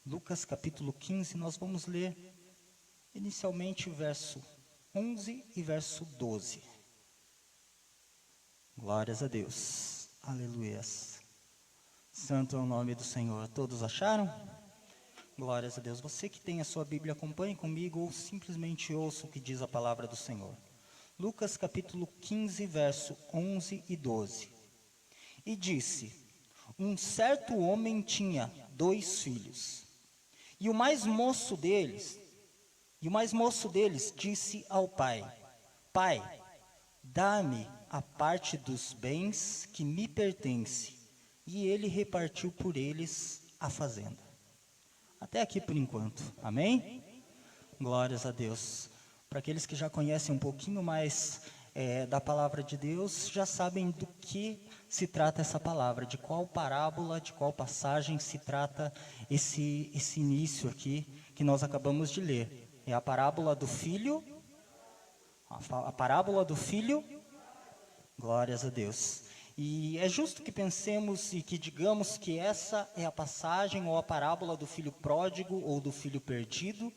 Lucas capítulo 15, nós vamos ler inicialmente o verso 11 e verso 12. Glórias a Deus. Aleluias. Santo é o nome do Senhor. Todos acharam? Glórias a Deus. Você que tem a sua Bíblia, acompanhe comigo ou simplesmente ouça o que diz a palavra do Senhor. Lucas capítulo 15, verso 11 e 12. E disse: um certo homem tinha 2 filhos. E o mais moço deles disse ao pai: Pai, dá-me a parte dos bens que me pertence. E ele repartiu por eles a fazenda. Até aqui por enquanto. Amém? Glórias a Deus. Para aqueles que já conhecem um pouquinho mais da palavra de Deus, já sabem do que se trata essa palavra, de qual parábola, de qual passagem se trata esse início aqui que nós acabamos de ler. É a parábola do filho, glórias a Deus. E é justo que pensemos e que digamos que essa é a passagem ou a parábola do filho pródigo ou do filho perdido,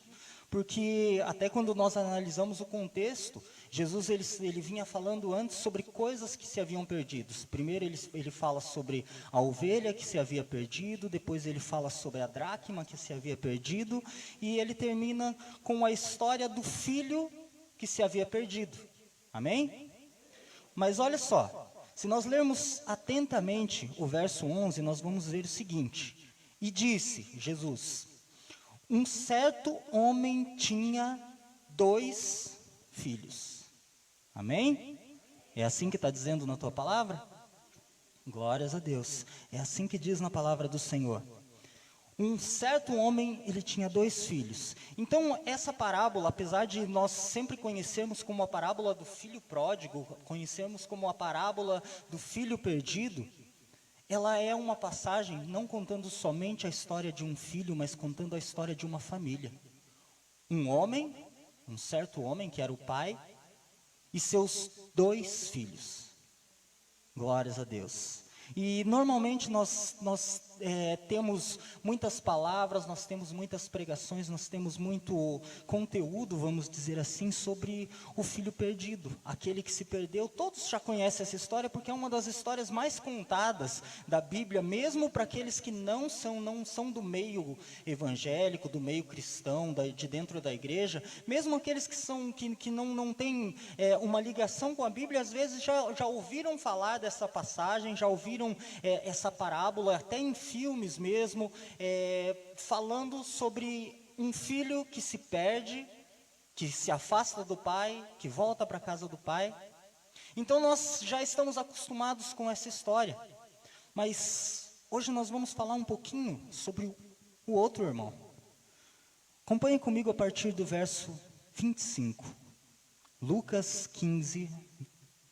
porque até quando nós analisamos o contexto, Jesus ele vinha falando antes sobre coisas que se haviam perdido. Primeiro ele fala sobre a ovelha que se havia perdido, depois ele fala sobre a dracma que se havia perdido, e ele termina com a história do filho que se havia perdido. Amém? Mas olha só, se nós lermos atentamente o verso 11, nós vamos ver o seguinte: e disse Jesus: um certo homem tinha 2 filhos. Amém? É assim que está dizendo na tua palavra? Glórias a Deus. É assim que diz na palavra do Senhor. Um certo homem, ele tinha 2 filhos. Então, essa parábola, apesar de nós sempre conhecermos como a parábola do filho pródigo, conhecemos como a parábola do filho perdido, ela é uma passagem não contando somente a história de um filho, mas contando a história de uma família. Um homem, um certo homem que era o pai, e seus 2 filhos. Glórias a Deus. E normalmente nós temos muitas palavras, nós temos muitas pregações, nós temos muito conteúdo, vamos dizer assim, sobre o filho perdido, aquele que se perdeu. Todos já conhecem essa história porque é uma das histórias mais contadas da Bíblia, mesmo para aqueles que não são do meio evangélico, do meio cristão, de dentro da igreja, mesmo aqueles que não têm uma ligação com a Bíblia, às vezes já ouviram falar dessa passagem, já ouviram essa parábola, até em filmes mesmo, falando sobre um filho que se perde, que se afasta do pai, que volta para a casa do pai. Então nós já estamos acostumados com essa história, mas hoje nós vamos falar um pouquinho sobre o outro irmão. Acompanhe comigo a partir do verso 25, Lucas 15,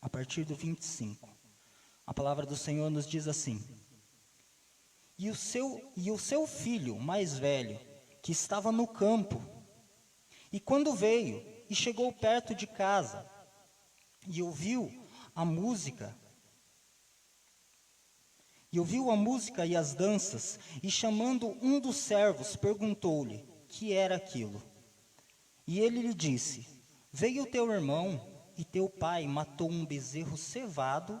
a partir do 25. A palavra do Senhor nos diz assim: e o seu filho mais velho, que estava no campo, e quando veio e chegou perto de casa, e ouviu a música e as danças, e chamando um dos servos, perguntou-lhe que era aquilo. E ele lhe disse: veio teu irmão, e teu pai matou um bezerro cevado,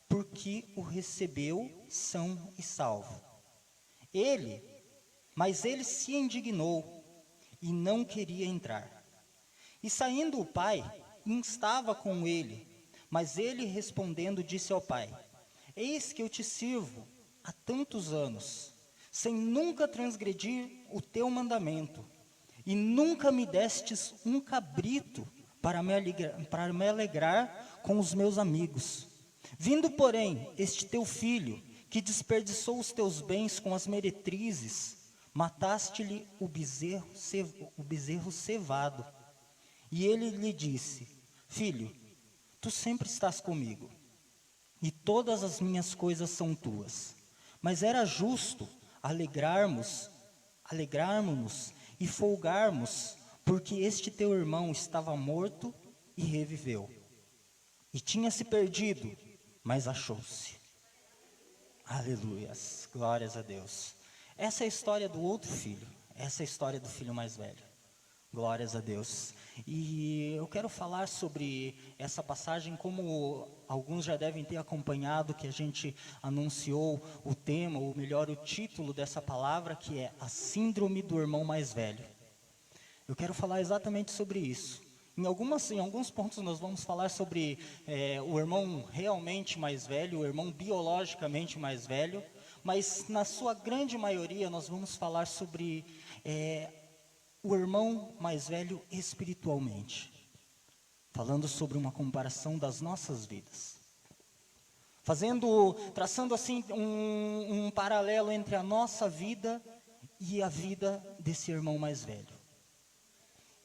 porque o recebeu são e salvo. Mas ele se indignou e não queria entrar. E saindo o pai, instava com ele, mas ele respondendo disse ao pai: eis que eu te sirvo há tantos anos, sem nunca transgredir o teu mandamento, e nunca me destes um cabrito para me alegrar com os meus amigos. Vindo, porém, este teu filho, que desperdiçou os teus bens com as meretrizes, mataste-lhe o bezerro cevado. E ele lhe disse: filho, tu sempre estás comigo, e todas as minhas coisas são tuas. Mas era justo alegrarmos-nos e folgarmos, porque este teu irmão estava morto e reviveu, e tinha se perdido, mas achou-se. Aleluias, glórias a Deus. Essa é a história do outro filho, essa é a história do filho mais velho. Glórias a Deus. E eu quero falar sobre essa passagem, como alguns já devem ter acompanhado, que a gente anunciou o tema, ou melhor, o título dessa palavra, que é a síndrome do irmão mais velho. Eu quero falar exatamente sobre isso. Em alguns pontos nós vamos falar sobre o irmão realmente mais velho, o irmão biologicamente mais velho, mas na sua grande maioria nós vamos falar sobre o irmão mais velho espiritualmente, falando sobre uma comparação das nossas vidas, traçando assim um paralelo entre a nossa vida e a vida desse irmão mais velho.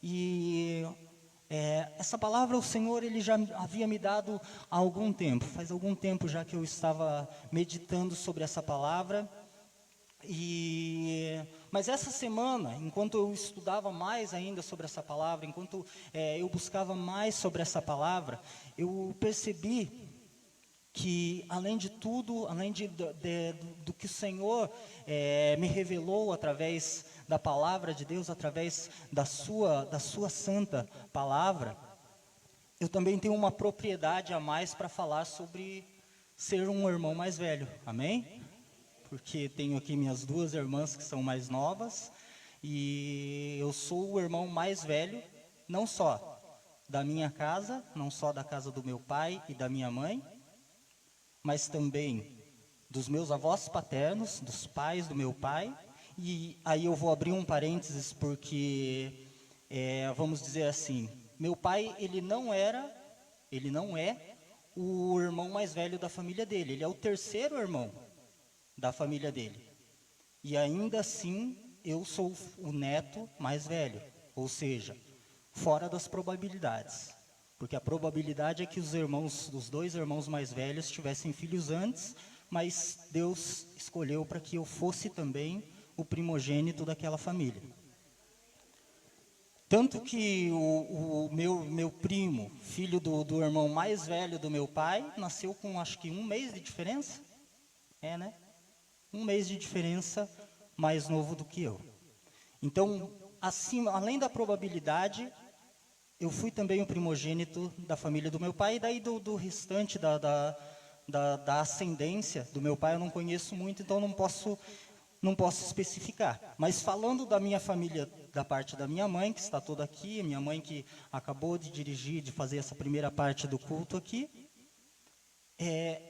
E essa palavra o Senhor ele já havia me dado há algum tempo, faz algum tempo já que eu estava meditando sobre essa palavra. Mas essa semana, enquanto eu estudava mais ainda sobre essa palavra, enquanto eu buscava mais sobre essa palavra, eu percebi que, além de tudo, além do que o Senhor me revelou através da palavra de Deus, através da sua santa palavra, eu também tenho uma propriedade a mais para falar sobre ser um irmão mais velho, amém? Porque tenho aqui minhas duas irmãs que são mais novas, e eu sou o irmão mais velho, não só da minha casa, não só da casa do meu pai e da minha mãe, mas também dos meus avós paternos, dos pais do meu pai. E aí eu vou abrir um parênteses porque, vamos dizer assim, meu pai ele não é o irmão mais velho da família dele, ele é o terceiro irmão da família dele. E ainda assim, eu sou o neto mais velho, ou seja, fora das probabilidades. Porque a probabilidade é que os dois irmãos mais velhos tivessem filhos antes, mas Deus escolheu para que eu fosse também o primogênito daquela família. Tanto que o meu primo, filho do irmão mais velho do meu pai, nasceu com acho que 1 mês de diferença. Né? 1 mês de diferença, mais novo do que eu. Então, assim, além da probabilidade, eu fui também o primogênito da família do meu pai, e daí do restante da ascendência do meu pai eu não conheço muito, então não posso especificar. Mas falando da minha família, da parte da minha mãe, que está toda aqui, minha mãe que acabou de dirigir, de fazer essa primeira parte do culto aqui,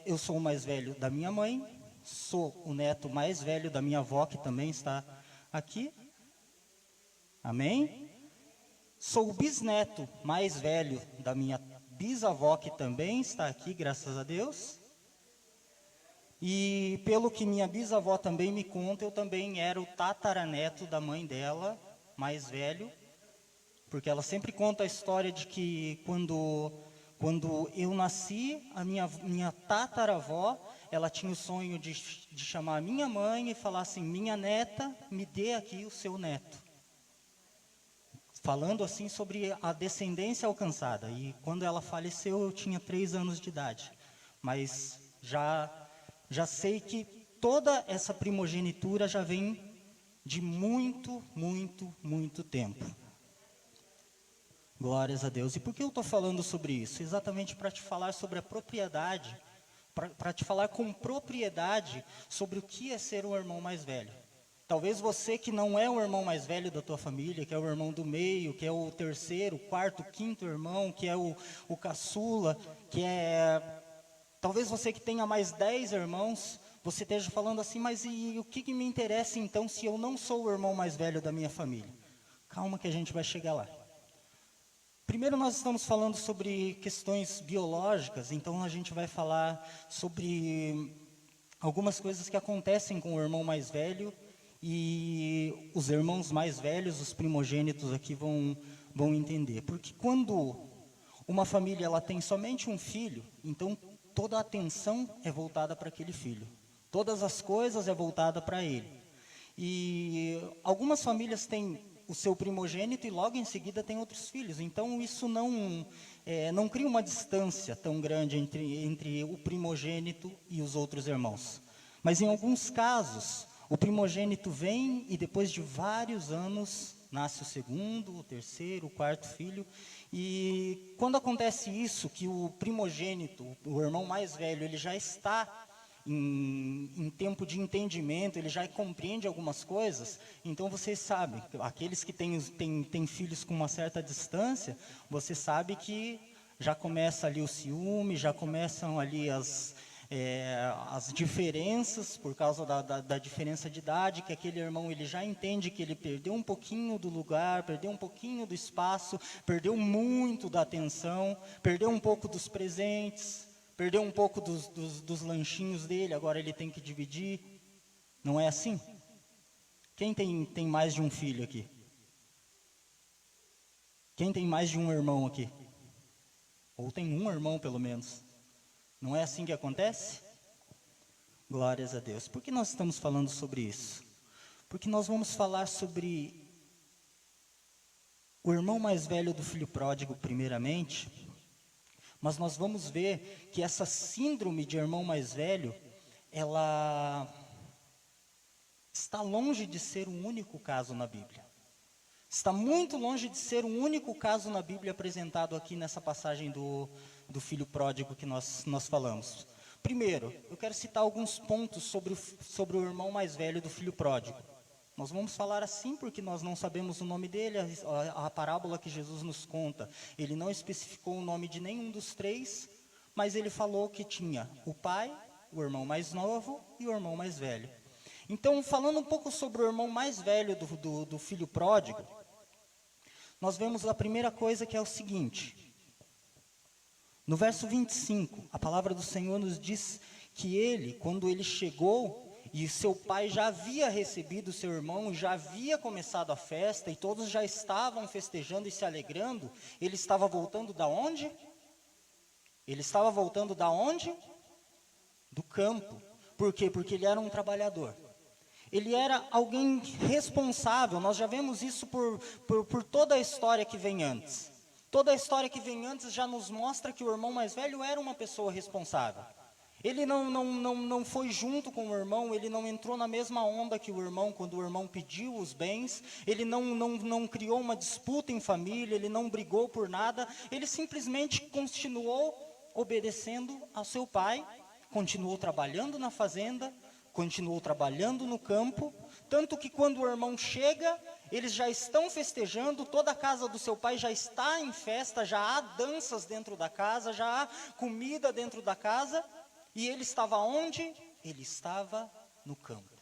eu sou o mais velho da minha mãe, sou o neto mais velho da minha avó, que também está aqui. Amém? Sou o bisneto mais velho da minha bisavó, que também está aqui, graças a Deus. E pelo que minha bisavó também me conta, eu também era o tataraneto da mãe dela, mais velho. Porque ela sempre conta a história de que quando eu nasci, a minha tataravó, ela tinha o sonho de chamar a minha mãe e falar assim: minha neta, me dê aqui o seu neto. Falando assim sobre a descendência alcançada. E quando ela faleceu, eu tinha 3 anos de idade. Mas já sei que toda essa primogenitura já vem de muito, muito, muito tempo. Glórias a Deus. E por que eu estou falando sobre isso? Exatamente para te falar sobre a propriedade, para te falar com propriedade sobre o que é ser um irmão mais velho. Talvez você que não é o irmão mais velho da tua família, que é o irmão do meio, que é o terceiro, quarto, quinto irmão, que é o caçula, talvez você que tenha mais 10 irmãos, você esteja falando assim: mas e o que me interessa então se eu não sou o irmão mais velho da minha família? Calma que a gente vai chegar lá. Primeiro nós estamos falando sobre questões biológicas, então a gente vai falar sobre algumas coisas que acontecem com o irmão mais velho, e os irmãos mais velhos, os primogênitos aqui vão entender. Porque quando uma família ela tem somente um filho, então toda a atenção é voltada para aquele filho. Todas as coisas é voltada para ele. E algumas famílias têm o seu primogênito e logo em seguida tem outros filhos. Então isso não cria uma distância tão grande entre o primogênito e os outros irmãos. Mas em alguns casos, O primogênito vem e depois de vários anos nasce o segundo, o terceiro, o quarto filho. E quando acontece isso, que o primogênito, o irmão mais velho, ele já está em tempo de entendimento, ele já compreende algumas coisas, então vocês sabem, aqueles que têm filhos com uma certa distância, você sabe que já começa ali o ciúme, já começam ali as diferenças, por causa da diferença de idade, que aquele irmão ele já entende que ele perdeu um pouquinho do lugar, perdeu um pouquinho do espaço, perdeu muito da atenção, perdeu um pouco dos presentes, perdeu um pouco dos lanchinhos dele, agora ele tem que dividir. Não é assim? Quem tem mais de um filho aqui? Quem tem mais de um irmão aqui? Ou tem um irmão pelo menos? Não é assim que acontece? Glórias a Deus. Por que nós estamos falando sobre isso? Porque nós vamos falar sobre o irmão mais velho do filho pródigo primeiramente, mas nós vamos ver que essa síndrome de irmão mais velho, ela está longe de ser um único caso na Bíblia. Está muito longe de ser um único caso na Bíblia apresentado aqui nessa passagem do filho pródigo que nós falamos. Primeiro, eu quero citar alguns pontos sobre o irmão mais velho do filho pródigo. Nós vamos falar assim porque nós não sabemos o nome dele, a parábola que Jesus nos conta. Ele não especificou o nome de nenhum dos três, mas ele falou que tinha o pai, o irmão mais novo e o irmão mais velho. Então, falando um pouco sobre o irmão mais velho do filho pródigo, nós vemos a primeira coisa que é o seguinte. No verso 25, a palavra do Senhor nos diz que ele, quando ele chegou, e seu pai já havia recebido seu irmão, já havia começado a festa, e todos já estavam festejando e se alegrando, ele estava voltando da onde? Ele estava voltando da onde? Do campo. Por quê? Porque ele era um trabalhador. Ele era alguém responsável, nós já vemos isso por toda a história que vem antes. Toda a história que vem antes já nos mostra que o irmão mais velho era uma pessoa responsável. Ele não foi junto com o irmão, ele não entrou na mesma onda que o irmão, quando o irmão pediu os bens, ele não criou uma disputa em família, ele não brigou por nada, ele simplesmente continuou obedecendo ao seu pai, continuou trabalhando na fazenda, continuou trabalhando no campo, tanto que quando o irmão chega, eles já estão festejando, toda a casa do seu pai já está em festa, já há danças dentro da casa, já há comida dentro da casa, e ele estava onde? Ele estava no campo.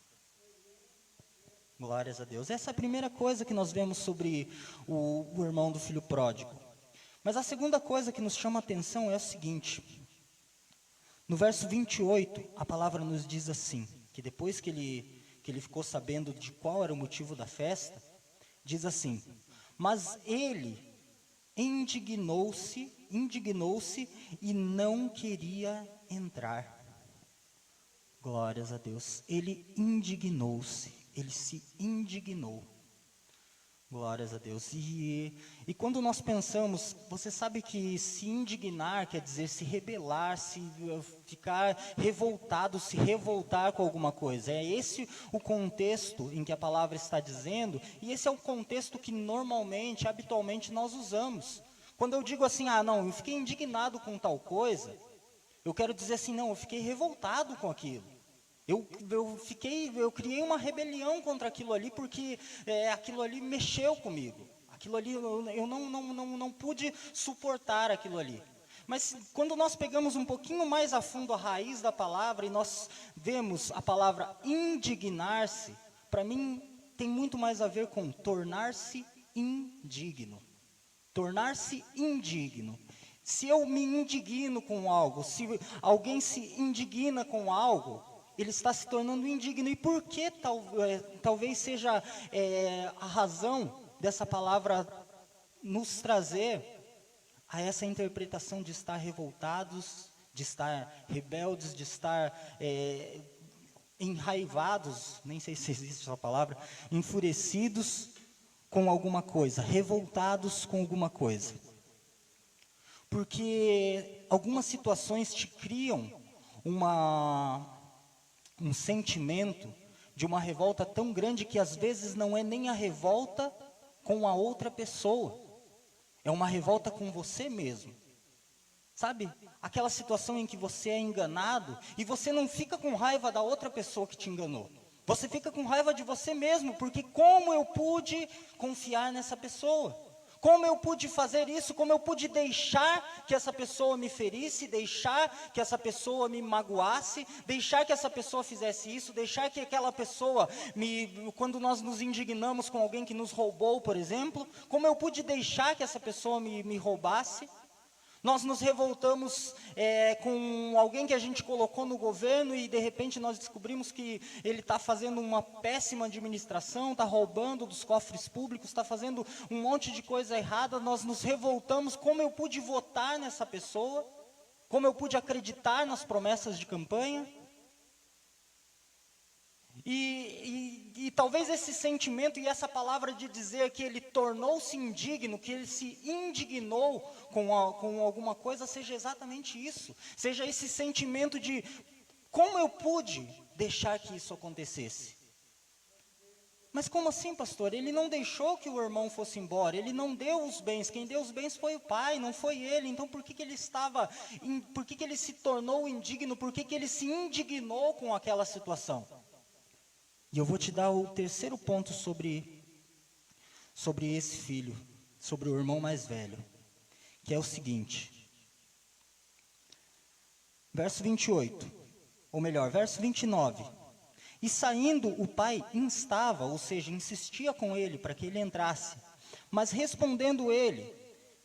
Glórias a Deus. Essa é a primeira coisa que nós vemos sobre o irmão do filho pródigo. Mas a segunda coisa que nos chama a atenção é o seguinte. No verso 28, a palavra nos diz assim, que depois que ele ficou sabendo de qual era o motivo da festa, diz assim: mas ele indignou-se e não queria entrar. Glórias a Deus. Ele indignou-se, ele se indignou. Glórias a Deus. E quando nós pensamos, você sabe que se indignar quer dizer se rebelar, se ficar revoltado, se revoltar com alguma coisa. É esse o contexto em que a palavra está dizendo, e esse é o contexto que normalmente, habitualmente nós usamos. Quando eu digo assim, não, eu fiquei indignado com tal coisa, eu quero dizer assim, não, eu fiquei revoltado com aquilo. Eu criei uma rebelião contra aquilo ali, porque aquilo ali mexeu comigo. Aquilo ali, eu não pude suportar aquilo ali. Mas quando nós pegamos um pouquinho mais a fundo a raiz da palavra, e nós vemos a palavra indignar-se, para mim tem muito mais a ver com tornar-se indigno. Tornar-se indigno. Se eu me indigno com algo, se alguém se indigna com algo, ele está se tornando indigno. E por que talvez seja a razão dessa palavra nos trazer a essa interpretação de estar revoltados, de estar rebeldes, de estar enraivados, nem sei se existe essa palavra, enfurecidos com alguma coisa, revoltados com alguma coisa. Porque algumas situações te criam um sentimento de uma revolta tão grande que às vezes não é nem a revolta com a outra pessoa, é uma revolta com você mesmo. Sabe, aquela situação em que você é enganado e você não fica com raiva da outra pessoa que te enganou. Você fica com raiva de você mesmo, porque como eu pude confiar nessa pessoa? Como eu pude fazer isso? Como eu pude deixar que essa pessoa me ferisse, deixar que essa pessoa me magoasse, deixar que essa pessoa fizesse isso, deixar que aquela pessoa quando nós nos indignamos com alguém que nos roubou, por exemplo, como eu pude deixar que essa pessoa me roubasse? Nós nos revoltamos com alguém que a gente colocou no governo e de repente nós descobrimos que ele está fazendo uma péssima administração, está roubando dos cofres públicos, está fazendo um monte de coisa errada. Nós nos revoltamos, como eu pude votar nessa pessoa, como eu pude acreditar nas promessas de campanha. E talvez esse sentimento e essa palavra de dizer que ele tornou-se indigno, que ele se indignou com alguma coisa, seja exatamente isso. Seja esse sentimento de como eu pude deixar que isso acontecesse. Mas como assim, pastor? Ele não deixou que o irmão fosse embora, ele não deu os bens, quem deu os bens foi o pai, não foi ele. Então por que ele por que ele se tornou indigno, por que ele se indignou com aquela situação? E eu vou te dar o terceiro ponto sobre esse filho, sobre o irmão mais velho, que é o seguinte. Verso 28, ou melhor, verso 29. E saindo o pai instava, ou seja, insistia com ele para que ele entrasse. Mas respondendo ele,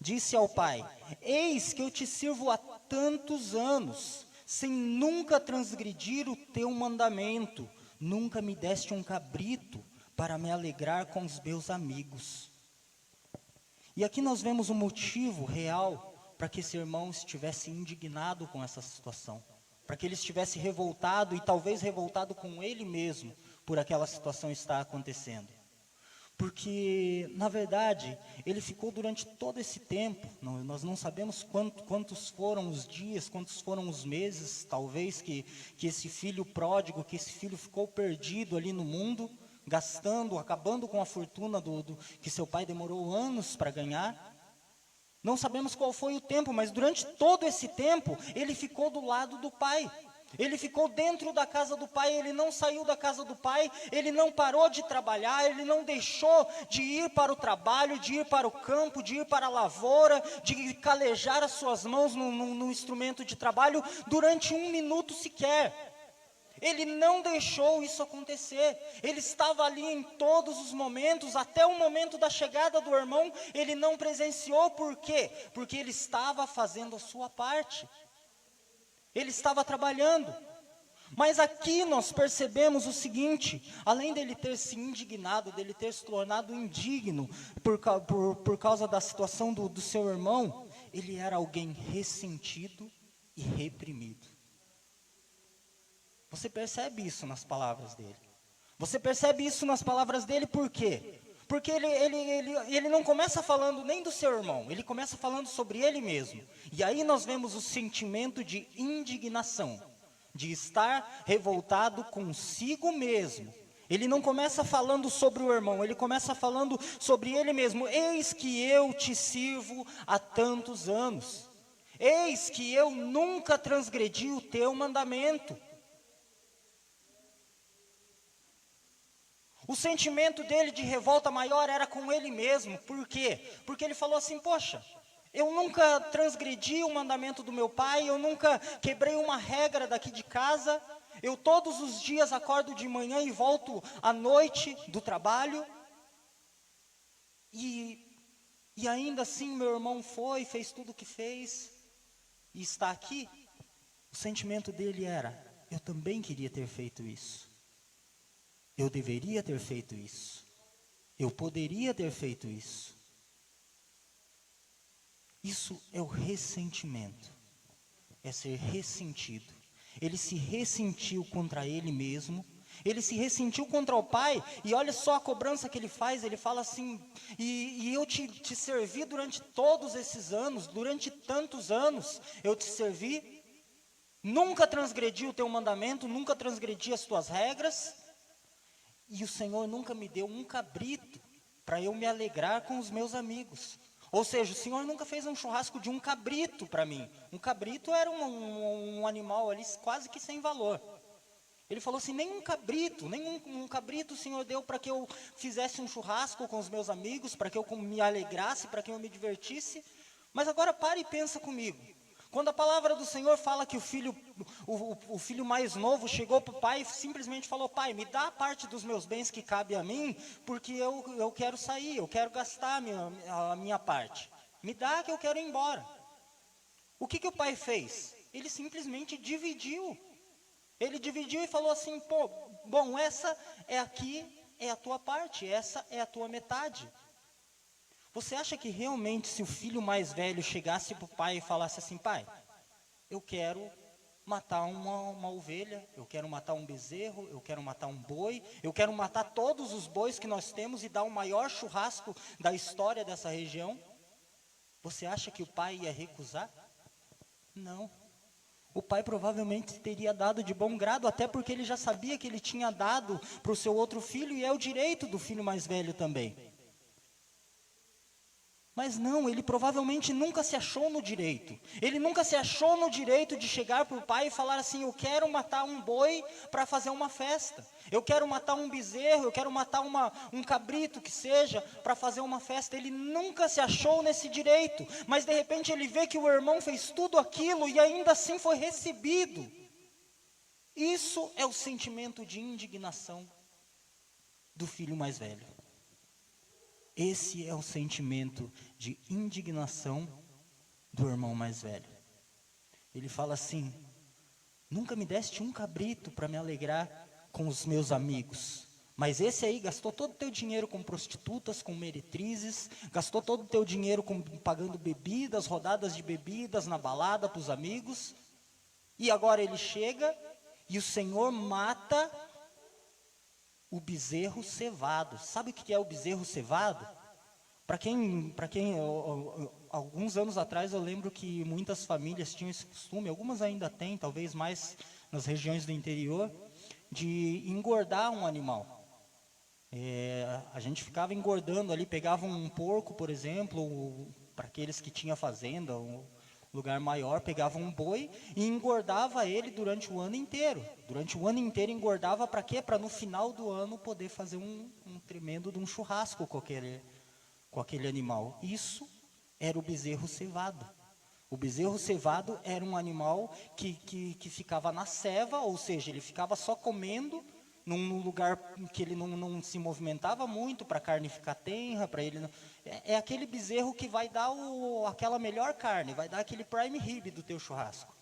disse ao pai: eis que eu te sirvo há tantos anos, sem nunca transgredir o teu mandamento. Nunca me deste um cabrito para me alegrar com os meus amigos. E aqui nós vemos o motivo real para que esse irmão estivesse indignado com essa situação. Para que ele estivesse revoltado e talvez revoltado com ele mesmo por aquela situação estar acontecendo. Porque, na verdade, ele ficou durante todo esse tempo, nós não sabemos quantos foram os dias, quantos foram os meses, talvez, que esse filho pródigo, que esse filho ficou perdido ali no mundo, gastando, acabando com a fortuna que seu pai demorou anos para ganhar. Não sabemos qual foi o tempo, mas durante todo esse tempo, ele ficou do lado do pai. Ele ficou dentro da casa do pai, ele não saiu da casa do pai, ele não parou de trabalhar, ele não deixou de ir para o trabalho, de ir para o campo, de ir para a lavoura, de calejar as suas mãos no instrumento de trabalho durante um minuto sequer. Ele não deixou isso acontecer, ele estava ali em todos os momentos, até o momento da chegada do irmão, ele não presenciou. Por quê? Porque ele estava fazendo a sua parte. Ele estava trabalhando. Mas aqui nós percebemos o seguinte: além dele ter se indignado, dele ter se tornado indigno por causa da situação do seu irmão, ele era alguém ressentido e reprimido. Você percebe isso nas palavras dele. Você percebe isso nas palavras dele por quê? Porque ele não começa falando nem do seu irmão, ele começa falando sobre ele mesmo. E aí nós vemos o sentimento de indignação, de estar revoltado consigo mesmo. Ele não começa falando sobre o irmão, ele começa falando sobre ele mesmo. Eis que eu te sirvo há tantos anos. Eis que eu nunca transgredi o teu mandamento. O sentimento dele de revolta maior era com ele mesmo. Por quê? Porque ele falou assim: poxa, eu nunca transgredi o mandamento do meu pai, eu nunca quebrei uma regra daqui de casa, eu todos os dias acordo de manhã e volto à noite do trabalho, e ainda assim meu irmão fez tudo o que fez, e está aqui. O sentimento dele era: eu também queria ter feito isso. Eu deveria ter feito isso. Eu poderia ter feito isso. Isso é o ressentimento. É ser ressentido. Ele se ressentiu contra ele mesmo. Ele se ressentiu contra o pai. E olha só a cobrança que ele faz. Ele fala assim: e eu te servi durante todos esses anos. Durante tantos anos eu te servi. Nunca transgredi o teu mandamento. Nunca transgredi as tuas regras. E o Senhor nunca me deu um cabrito para eu me alegrar com os meus amigos. Ou seja, o Senhor nunca fez um churrasco de um cabrito para mim. Um cabrito era um animal ali quase que sem valor. Ele falou assim, nem um cabrito o Senhor deu para que eu fizesse um churrasco com os meus amigos, para que eu me alegrasse, para que eu me divertisse. Mas agora pare e pensa comigo. Quando a palavra do Senhor fala que o filho mais novo chegou para o pai e simplesmente falou, pai, me dá a parte dos meus bens que cabe a mim, porque eu quero sair, eu quero gastar a minha parte. Me dá que eu quero ir embora. O que o pai fez? Ele simplesmente dividiu. Ele dividiu e falou assim, pô, bom, essa é a tua parte, essa é a tua metade. Você acha que realmente se o filho mais velho chegasse para o pai e falasse assim, pai, eu quero matar uma ovelha, eu quero matar um bezerro, eu quero matar um boi, eu quero matar todos os bois que nós temos e dar o maior churrasco da história dessa região, você acha que o pai ia recusar? Não. O pai provavelmente teria dado de bom grado, até porque ele já sabia que ele tinha dado para o seu outro filho e é o direito do filho mais velho também. Mas não, ele provavelmente nunca se achou no direito. Ele nunca se achou no direito de chegar para o pai e falar assim, eu quero matar um boi para fazer uma festa. Eu quero matar um bezerro, eu quero matar um cabrito que seja, para fazer uma festa. Ele nunca se achou nesse direito. Mas de repente ele vê que o irmão fez tudo aquilo e ainda assim foi recebido. Isso é o sentimento de indignação do filho mais velho. Esse é o sentimento de indignação do irmão mais velho. Ele fala assim, nunca me deste um cabrito para me alegrar com os meus amigos. Mas esse aí gastou todo o teu dinheiro com prostitutas, com meretrizes, gastou todo o teu dinheiro pagando bebidas, rodadas de bebidas na balada para os amigos. E agora ele chega e o Senhor mata o bezerro cevado. Sabe o que é o bezerro cevado? Alguns anos atrás eu lembro que muitas famílias tinham esse costume, algumas ainda têm, talvez mais nas regiões do interior, de engordar um animal. A gente ficava engordando ali, pegava um porco, por exemplo, para aqueles que tinham fazenda, um lugar maior, pegava um boi e engordava ele durante o ano inteiro. Durante o ano inteiro engordava para quê? Para no final do ano poder fazer um tremendo de um churrasco com aquele animal. Isso era o bezerro cevado. O bezerro cevado era um animal que ficava na ceva, ou seja, ele ficava só comendo num lugar que ele não se movimentava muito, para a carne ficar tenra, para ele... É aquele bezerro que vai dar aquela melhor carne, vai dar aquele prime rib do teu churrasco.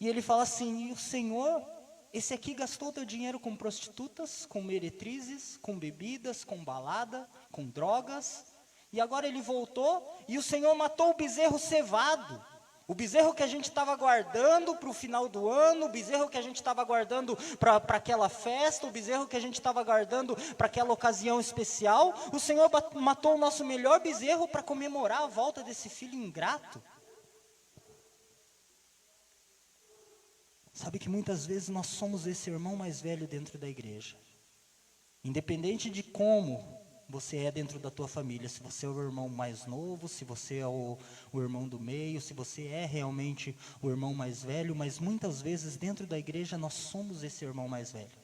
E ele fala assim, e o Senhor, esse aqui gastou teu dinheiro com prostitutas, com meretrizes, com bebidas, com balada, com drogas, e agora ele voltou e o Senhor matou o bezerro cevado. O bezerro que a gente estava guardando para o final do ano, o bezerro que a gente estava guardando para aquela festa, o bezerro que a gente estava guardando para aquela ocasião especial, o Senhor matou o nosso melhor bezerro para comemorar a volta desse filho ingrato. Sabe que muitas vezes nós somos esse irmão mais velho dentro da igreja. Independente de como você é dentro da tua família, se você é o irmão mais novo, se você é o irmão do meio, se você é realmente o irmão mais velho, mas muitas vezes dentro da igreja nós somos esse irmão mais velho.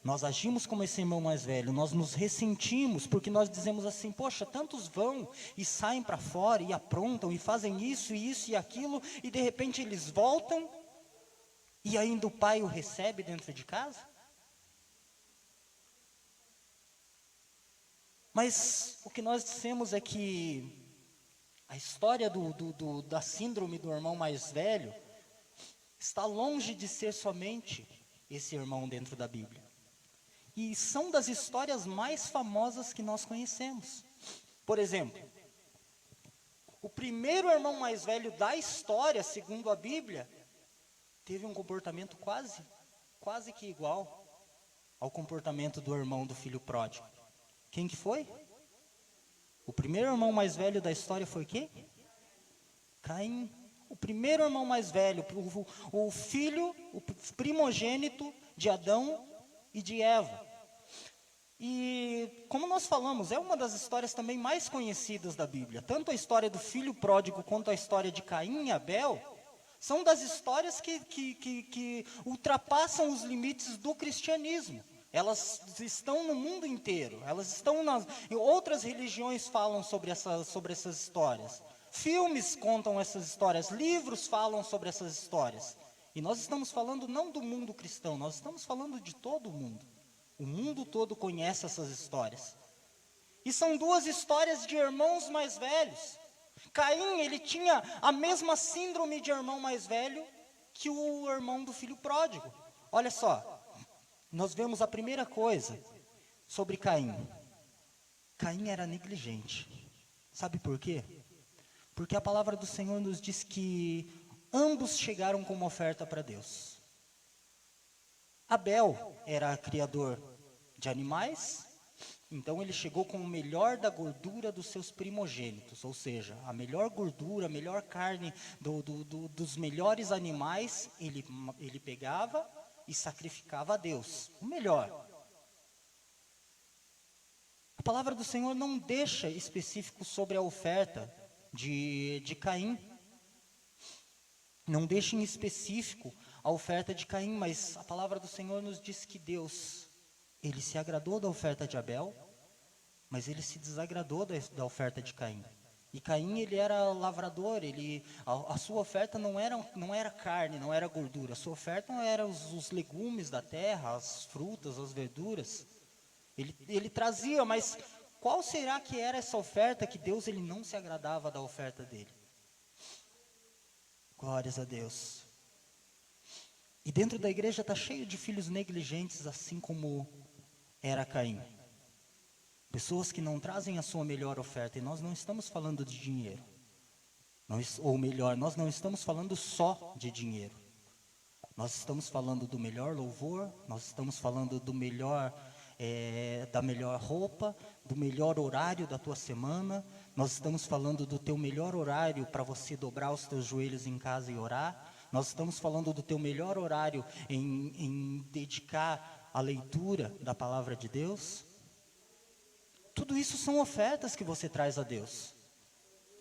Nós agimos como esse irmão mais velho, nós nos ressentimos porque nós dizemos assim, poxa, tantos vão e saem para fora e aprontam e fazem isso e aquilo e de repente eles voltam e ainda o pai o recebe dentro de casa. Mas o que nós dissemos é que a história da síndrome do irmão mais velho está longe de ser somente esse irmão dentro da Bíblia. E são das histórias mais famosas que nós conhecemos. Por exemplo, o primeiro irmão mais velho da história, segundo a Bíblia, teve um comportamento quase que igual ao comportamento do irmão do filho pródigo. Quem que foi? O primeiro irmão mais velho da história foi quem? Caim. o primeiro irmão mais velho, o filho, o primogênito de Adão e de Eva. E, como nós falamos, é uma das histórias também mais conhecidas da Bíblia. Tanto a história do filho pródigo quanto a história de Caim e Abel são das histórias que ultrapassam os limites do cristianismo. Elas estão no mundo inteiro, elas estão outras religiões falam sobre essas histórias. Filmes contam essas histórias, livros falam sobre essas histórias. E nós estamos falando não do mundo cristão, nós estamos falando de todo o mundo. O mundo todo conhece essas histórias. E são duas histórias de irmãos mais velhos. Caim, ele tinha a mesma síndrome de irmão mais velho que o irmão do filho pródigo. Olha só, nós vemos a primeira coisa sobre Caim. Caim era negligente. Sabe por quê? Porque a palavra do Senhor nos diz que ambos chegaram com uma oferta para Deus. Abel era criador de animais, então ele chegou com o melhor da gordura dos seus primogênitos, ou seja, a melhor gordura, a melhor carne dos melhores animais, ele pegava e sacrificava a Deus, o melhor. A palavra do Senhor não deixa específico sobre a oferta de Caim, não deixa em específico a oferta de Caim, mas a palavra do Senhor nos diz que Deus, ele se agradou da oferta de Abel, mas ele se desagradou da oferta de Caim. E Caim, ele era lavrador, a sua oferta não era carne, não era gordura, a sua oferta era os legumes da terra, as frutas, as verduras. Ele trazia, mas qual será que era essa oferta que Deus ele não se agradava da oferta dele? Glórias a Deus. E dentro da igreja está cheio de filhos negligentes, assim como era Caim. Pessoas que não trazem a sua melhor oferta, e nós não estamos falando de dinheiro. Ou melhor, nós não estamos falando só de dinheiro. Nós estamos falando do melhor louvor, nós estamos falando do melhor, da melhor roupa, do melhor horário da tua semana. Nós estamos falando do teu melhor horário para você dobrar os teus joelhos em casa e orar. Nós estamos falando do teu melhor horário em dedicar a leitura da palavra de Deus. Tudo isso são ofertas que você traz a Deus.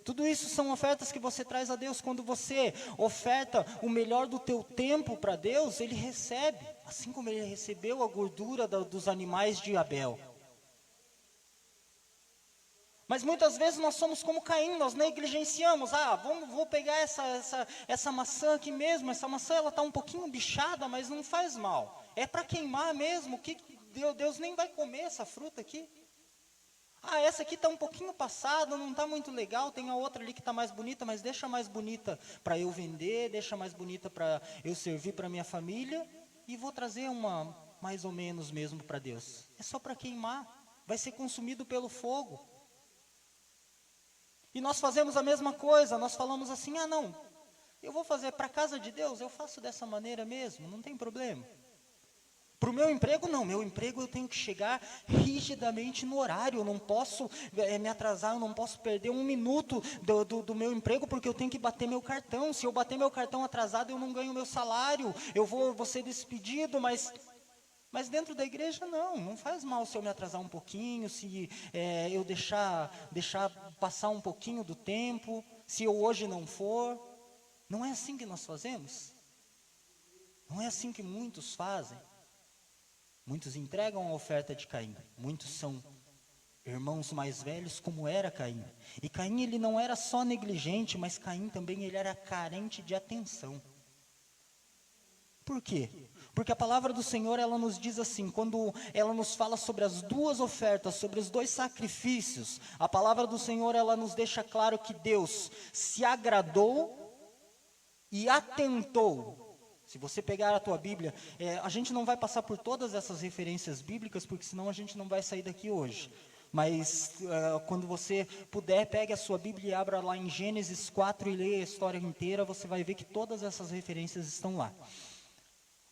Tudo isso são ofertas que você traz a Deus. Quando você oferta o melhor do teu tempo para Deus, Ele recebe. Assim como Ele recebeu a gordura dos animais de Abel. Mas muitas vezes nós somos como Caim, nós negligenciamos. Vou pegar essa maçã aqui mesmo. Essa maçã ela está um pouquinho bichada, mas não faz mal. É para queimar mesmo. Deus nem vai comer essa fruta aqui. Essa aqui está um pouquinho passada, não está muito legal. Tem a outra ali que está mais bonita, mas deixa mais bonita para eu vender, deixa mais bonita para eu servir para minha família. E vou trazer uma mais ou menos mesmo para Deus. É só para queimar, vai ser consumido pelo fogo. E nós fazemos a mesma coisa, nós falamos assim, não, eu vou fazer para a casa de Deus, eu faço dessa maneira mesmo, não tem problema. Para o meu emprego, não, meu emprego eu tenho que chegar rigidamente no horário, eu não posso me atrasar, eu não posso perder um minuto do meu emprego, porque eu tenho que bater meu cartão. Se eu bater meu cartão atrasado, eu não ganho meu salário, eu vou ser despedido, mas dentro da igreja não faz mal se eu me atrasar um pouquinho, se eu deixar passar um pouquinho do tempo, se eu hoje não for. Não é assim que nós fazemos? Não é assim que muitos fazem? Muitos entregam a oferta de Caim. Muitos são irmãos mais velhos como era Caim. E Caim ele não era só negligente, mas Caim também ele era carente de atenção. Por quê? Porque a palavra do Senhor ela nos diz assim, quando ela nos fala sobre as duas ofertas, sobre os dois sacrifícios, a palavra do Senhor ela nos deixa claro que Deus se agradou e atentou. Se você pegar a tua Bíblia, a gente não vai passar por todas essas referências bíblicas, porque senão a gente não vai sair daqui hoje. Mas quando você puder, pegue a sua Bíblia e abra lá em Gênesis 4 e leia a história inteira, você vai ver que todas essas referências estão lá.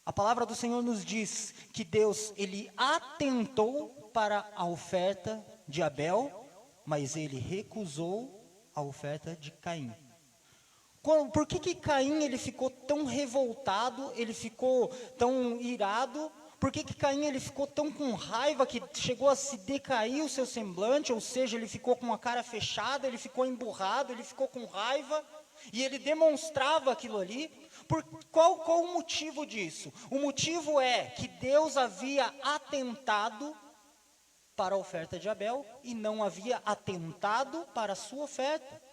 A palavra do Senhor nos diz que Deus, ele atentou para a oferta de Abel, mas ele recusou a oferta de Caim. Por que que Caim ele ficou tão revoltado, ele ficou tão irado? Por que que Caim ele ficou tão com raiva que chegou a se decair o seu semblante, ou seja, ele ficou com a cara fechada, ele ficou emburrado, ele ficou com raiva, e ele demonstrava aquilo ali? Qual o motivo disso? O motivo é que Deus havia atentado para a oferta de Abel e não havia atentado para a sua oferta.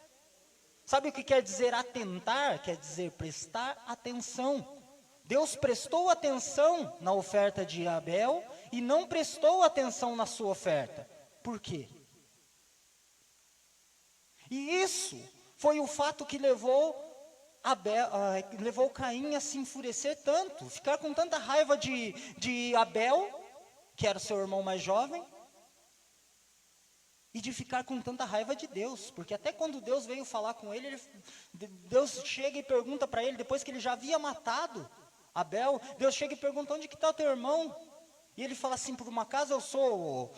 Sabe o que quer dizer atentar? Quer dizer prestar atenção. Deus prestou atenção na oferta de Abel e não prestou atenção na sua oferta. Por quê? E isso foi o fato que levou Caim a se enfurecer tanto, ficar com tanta raiva de Abel, que era o seu irmão mais jovem, e de ficar com tanta raiva de Deus, porque até quando Deus veio falar com ele, Deus chega e pergunta para ele, depois que ele já havia matado Abel, Deus chega e pergunta: onde que está o teu irmão? E ele fala assim: por uma casa eu sou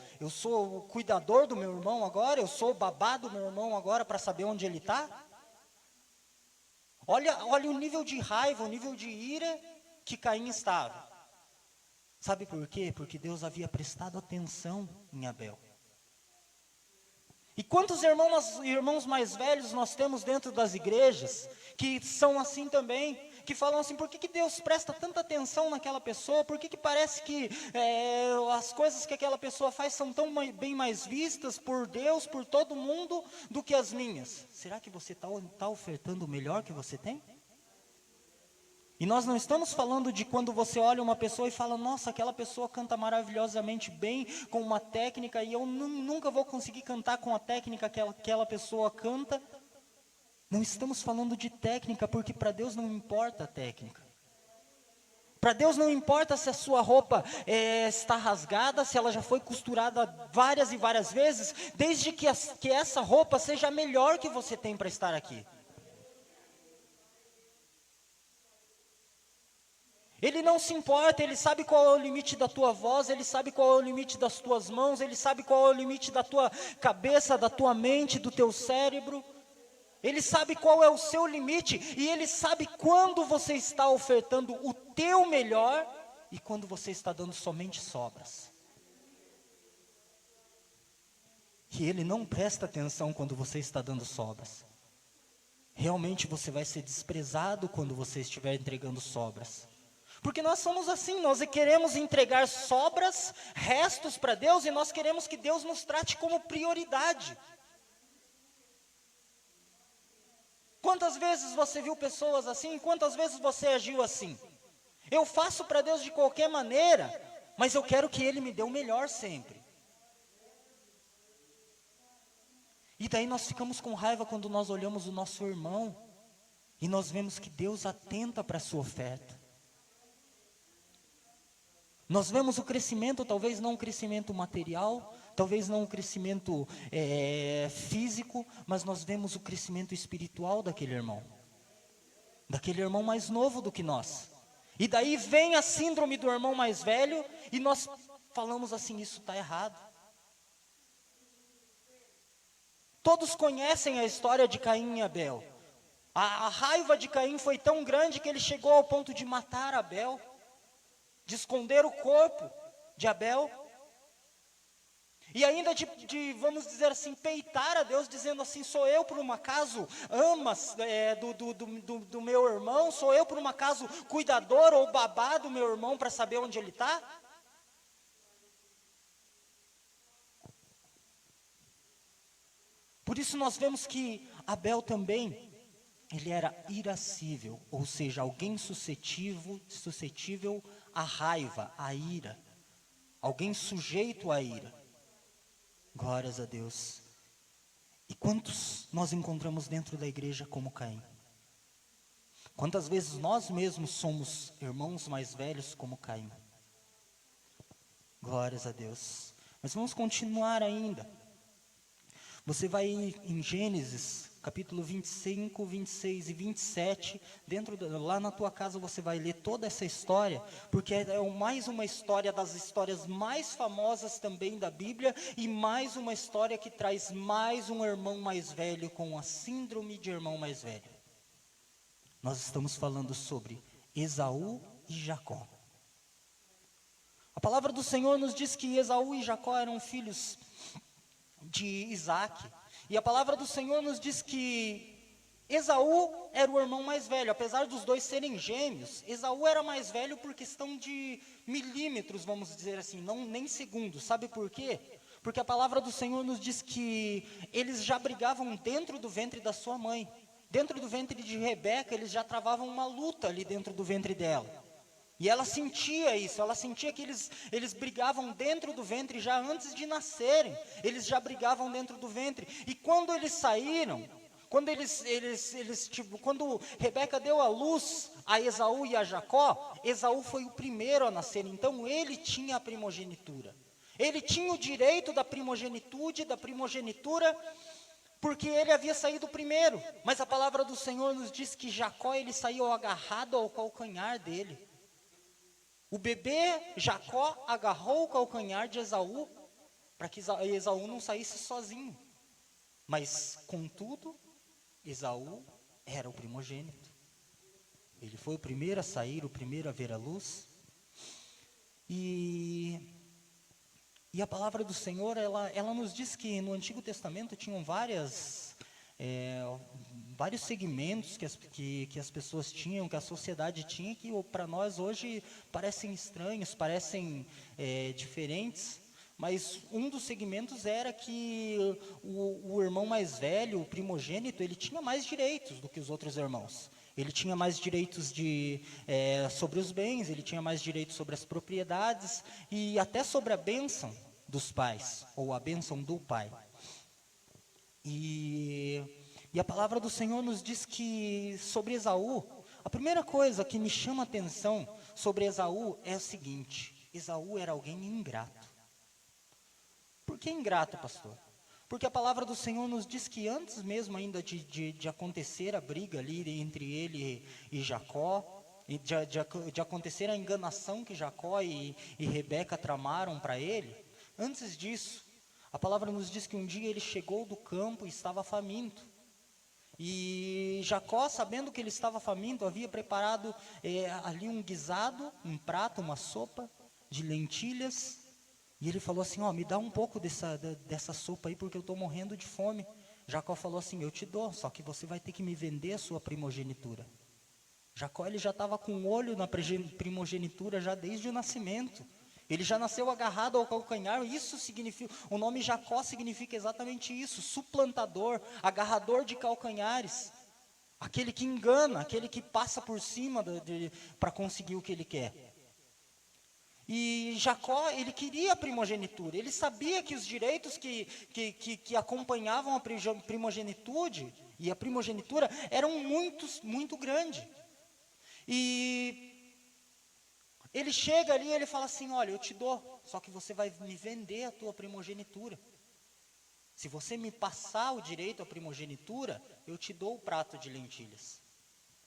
o cuidador do meu irmão agora, eu sou o babá do meu irmão agora para saber onde ele está? Olha o nível de raiva, o nível de ira que Caim estava. Sabe por quê? Porque Deus havia prestado atenção em Abel. E quantos irmãos mais velhos nós temos dentro das igrejas, que são assim também, que falam assim: por que Deus presta tanta atenção naquela pessoa? Por que parece que as coisas que aquela pessoa faz são tão bem mais vistas por Deus, por todo mundo, do que as minhas? Será que você está ofertando o melhor que você tem? E nós não estamos falando de quando você olha uma pessoa e fala: nossa, aquela pessoa canta maravilhosamente bem, com uma técnica, e eu nunca vou conseguir cantar com a técnica que aquela pessoa canta. Não estamos falando de técnica, porque para Deus não importa a técnica. Para Deus não importa se a sua roupa está rasgada, se ela já foi costurada várias e várias vezes, desde que essa roupa seja a melhor que você tem para estar aqui. Ele não se importa, Ele sabe qual é o limite da tua voz, Ele sabe qual é o limite das tuas mãos, Ele sabe qual é o limite da tua cabeça, da tua mente, do teu cérebro. Ele sabe qual é o seu limite e Ele sabe quando você está ofertando o teu melhor e quando você está dando somente sobras. E Ele não presta atenção quando você está dando sobras. Realmente você vai ser desprezado quando você estiver entregando sobras. Porque nós somos assim, nós queremos entregar sobras, restos para Deus, e nós queremos que Deus nos trate como prioridade. Quantas vezes você viu pessoas assim? Quantas vezes você agiu assim? Eu faço para Deus de qualquer maneira, mas eu quero que Ele me dê o melhor sempre. E daí nós ficamos com raiva quando nós olhamos o nosso irmão e nós vemos que Deus atenta para a sua oferta. Nós vemos o crescimento, talvez não um crescimento material, talvez não um crescimento físico, mas nós vemos o crescimento espiritual daquele irmão mais novo do que nós. E daí vem a síndrome do irmão mais velho e nós falamos assim: isso está errado. Todos conhecem a história de Caim e Abel. A raiva de Caim foi tão grande que ele chegou ao ponto de matar Abel, de esconder o corpo de Abel, e ainda vamos dizer assim, peitar a Deus, dizendo assim: sou eu por um acaso amas do meu irmão? Sou eu por um acaso cuidador ou babá do meu irmão para saber onde ele está? Por isso nós vemos que Abel também, ele era irascível, ou seja, alguém suscetível à raiva, à ira. Alguém sujeito à ira. Glórias a Deus. E quantos nós encontramos dentro da igreja como Caim? Quantas vezes nós mesmos somos irmãos mais velhos como Caim? Glórias a Deus. Mas vamos continuar ainda. Você vai em Gênesis, capítulo 25, 26 e 27, lá na tua casa você vai ler toda essa história, porque é mais uma história das histórias mais famosas também da Bíblia, e mais uma história que traz mais um irmão mais velho com a síndrome de irmão mais velho. Nós estamos falando sobre Esaú e Jacó. A palavra do Senhor nos diz que Esaú e Jacó eram filhos de Isaac. E a palavra do Senhor nos diz que Esaú era o irmão mais velho. Apesar dos dois serem gêmeos, Esaú era mais velho por questão de milímetros, vamos dizer assim, não nem segundos. Sabe por quê? Porque a palavra do Senhor nos diz que eles já brigavam dentro do ventre da sua mãe. Dentro do ventre de Rebeca, eles já travavam uma luta ali dentro do ventre dela. E ela sentia isso, ela sentia que eles brigavam dentro do ventre já antes de nascerem. Eles já brigavam dentro do ventre. E quando eles saíram, quando Rebeca deu a luz a Esaú e a Jacó, Esaú foi o primeiro a nascer, então ele tinha a primogenitura. Ele tinha o direito da primogenitude, da primogenitura, porque ele havia saído primeiro. Mas a palavra do Senhor nos diz que Jacó, ele saiu agarrado ao calcanhar dele. O bebê Jacó agarrou o calcanhar de Esaú, para que Esaú não saísse sozinho. Mas, contudo, Esaú era o primogênito. Ele foi o primeiro a sair, o primeiro a ver a luz. E a palavra do Senhor, ela nos diz que no Antigo Testamento tinham vários segmentos que as pessoas tinham, que a sociedade tinha, que para nós hoje parecem estranhos, parecem diferentes. Mas um dos segmentos era que o irmão mais velho, o primogênito, ele tinha mais direitos do que os outros irmãos. Ele tinha mais direitos sobre os bens, ele tinha mais direitos sobre as propriedades e até sobre a bênção dos pais, ou a bênção do pai. E a palavra do Senhor nos diz que sobre Esaú, a primeira coisa que me chama a atenção sobre Esaú é o seguinte: Esaú era alguém ingrato. Por que ingrato, pastor? Porque a palavra do Senhor nos diz que antes mesmo ainda de acontecer a briga ali entre ele e Jacó, e de acontecer a enganação que Jacó e Rebeca tramaram para ele, antes disso, a palavra nos diz que um dia ele chegou do campo e estava faminto. E Jacó, sabendo que ele estava faminto, havia preparado ali um guisado, um prato, uma sopa de lentilhas. E ele falou assim: me dá um pouco dessa sopa aí, porque eu estou morrendo de fome. Jacó falou assim: eu te dou, só que você vai ter que me vender a sua primogenitura. Jacó, ele já estava com o olho na primogenitura já desde o nascimento. Ele já nasceu agarrado ao calcanhar. Isso significa, o nome Jacó significa exatamente isso: suplantador, agarrador de calcanhares. Aquele que engana, aquele que passa por cima para conseguir o que ele quer. E Jacó, ele queria a primogenitura. Ele sabia que os direitos que acompanhavam a primogenitude e a primogenitura eram muito grandes. E ele chega ali e ele fala assim: olha, eu te dou, só que você vai me vender a tua primogenitura. Se você me passar o direito à primogenitura, eu te dou o prato de lentilhas.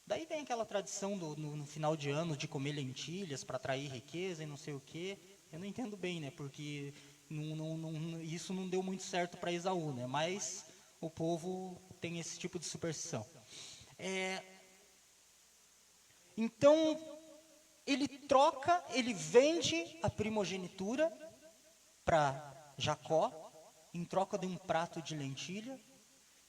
Daí vem aquela tradição no final de ano de comer lentilhas para atrair riqueza e não sei o quê. Eu não entendo bem, né? Porque isso não deu muito certo para Esaú, né? Mas o povo tem esse tipo de superstição. Então, ele vende a primogenitura para Jacó, em troca de um prato de lentilha.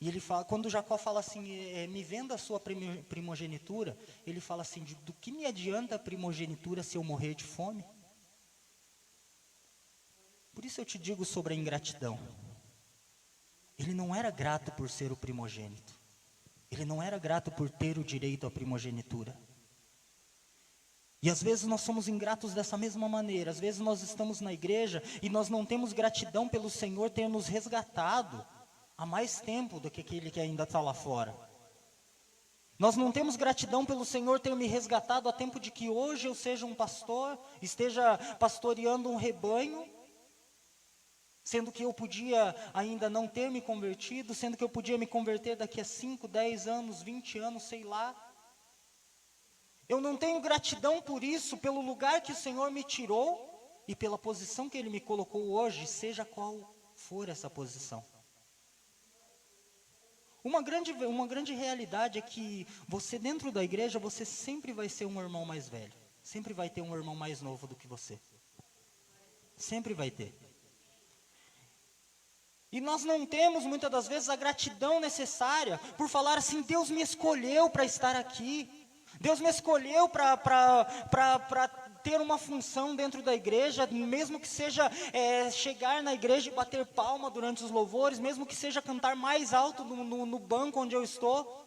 E ele fala, quando Jacó fala assim: me venda a sua primogenitura, ele fala assim: do que me adianta a primogenitura se eu morrer de fome? Por isso eu te digo sobre a ingratidão. Ele não era grato por ser o primogênito. Ele não era grato por ter o direito à primogenitura. E às vezes nós somos ingratos dessa mesma maneira. Às vezes nós estamos na igreja e nós não temos gratidão pelo Senhor ter nos resgatado há mais tempo do que aquele que ainda está lá fora. Nós não temos gratidão pelo Senhor ter me resgatado a tempo de que hoje eu seja um pastor, esteja pastoreando um rebanho, sendo que eu podia ainda não ter me convertido, sendo que eu podia me converter daqui a 5, 10 anos, 20 anos, sei lá. Eu não tenho gratidão por isso, pelo lugar que o Senhor me tirou e pela posição que Ele me colocou hoje, seja qual for essa posição. Uma grande realidade é que você dentro da igreja, você sempre vai ser um irmão mais velho. Sempre vai ter um irmão mais novo do que você. Sempre vai ter. E nós não temos, muitas das vezes, a gratidão necessária por falar assim, Deus me escolheu para estar aqui. Deus me escolheu para ter uma função dentro da igreja, mesmo que seja chegar na igreja e bater palma durante os louvores, mesmo que seja cantar mais alto no banco onde eu estou.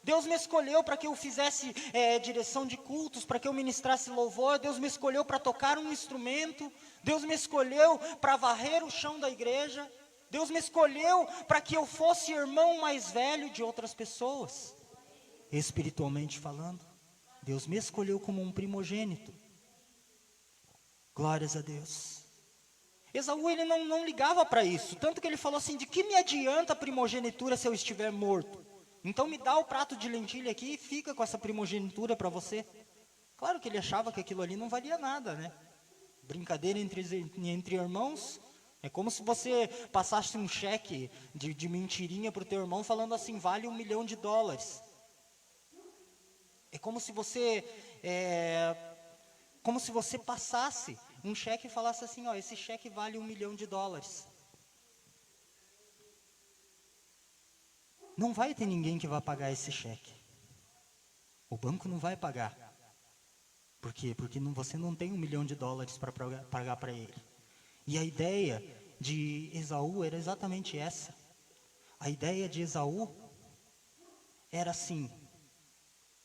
Deus me escolheu para que eu fizesse direção de cultos, para que eu ministrasse louvor. Deus me escolheu para tocar um instrumento. Deus me escolheu para varrer o chão da igreja. Deus me escolheu para que eu fosse irmão mais velho de outras pessoas. Espiritualmente falando, Deus me escolheu como um primogênito. Glórias a Deus. Esaú, ele não ligava para isso, tanto que ele falou assim, de que me adianta a primogenitura se eu estiver morto? Então me dá o prato de lentilha aqui e fica com essa primogenitura para você. Claro que ele achava que aquilo ali não valia nada, né? Brincadeira entre irmãos, é como se você passasse um cheque de mentirinha para o teu irmão falando assim, vale $1 milhão. É como se você passasse um cheque e falasse assim, ó, esse cheque vale $1 milhão. Não vai ter ninguém que vai pagar esse cheque. O banco não vai pagar. Por quê? Porque você não tem $1 milhão para pagar para ele. E a ideia de Esaú era exatamente essa. A ideia de Esaú era assim,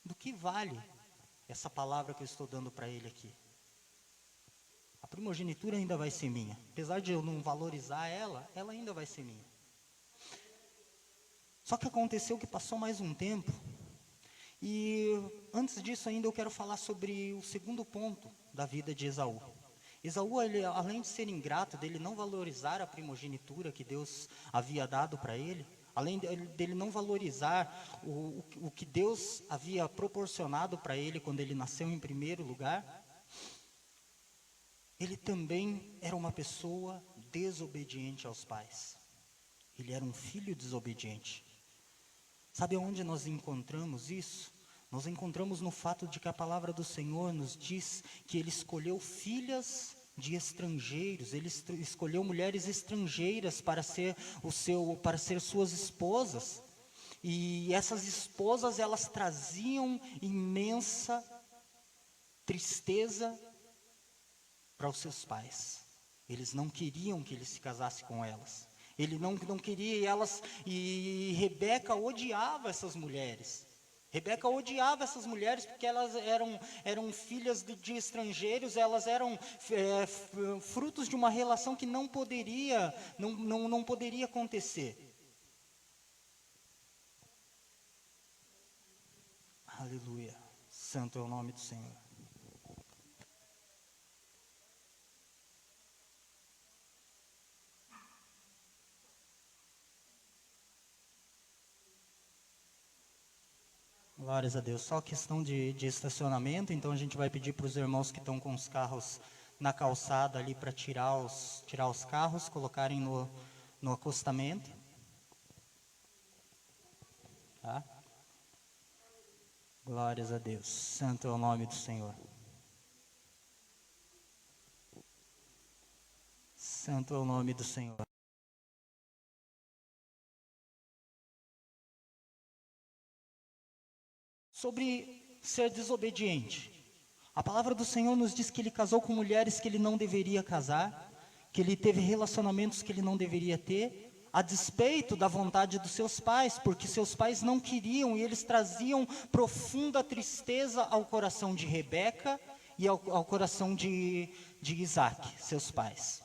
do que vale essa palavra que eu estou dando para ele aqui? A primogenitura ainda vai ser minha. Apesar de eu não valorizar ela, ela ainda vai ser minha. Só que aconteceu que passou mais um tempo. E antes disso ainda eu quero falar sobre o segundo ponto da vida de Esaú. Esaú, ele, além de ser ingrato, dele não valorizar a primogenitura que Deus havia dado para ele, além dele não valorizar o que Deus havia proporcionado para ele quando ele nasceu em primeiro lugar, ele também era uma pessoa desobediente aos pais. Ele era um filho desobediente. Sabe onde nós encontramos isso? Nós encontramos no fato de que a palavra do Senhor nos diz que ele escolheu filhas de estrangeiros, ele escolheu mulheres estrangeiras para ser suas esposas. E essas esposas, elas traziam imensa tristeza para os seus pais. Eles não queriam que ele se casasse com elas. Ele não queria elas, e Rebeca odiava essas mulheres. Rebeca odiava essas mulheres porque elas eram filhas de estrangeiros, elas eram frutos de uma relação que não poderia acontecer. Aleluia, santo é o nome do Senhor. Glórias a Deus. Só questão de estacionamento, então a gente vai pedir para os irmãos que estão com os carros na calçada ali para tirar os carros, colocarem no acostamento. Tá? Glórias a Deus. Santo é o nome do Senhor. Santo é o nome do Senhor. Sobre ser desobediente. A palavra do Senhor nos diz que ele casou com mulheres que ele não deveria casar, que ele teve relacionamentos que ele não deveria ter, a despeito da vontade dos seus pais, porque seus pais não queriam e eles traziam profunda tristeza ao coração de Rebeca e ao coração de Isaac, seus pais.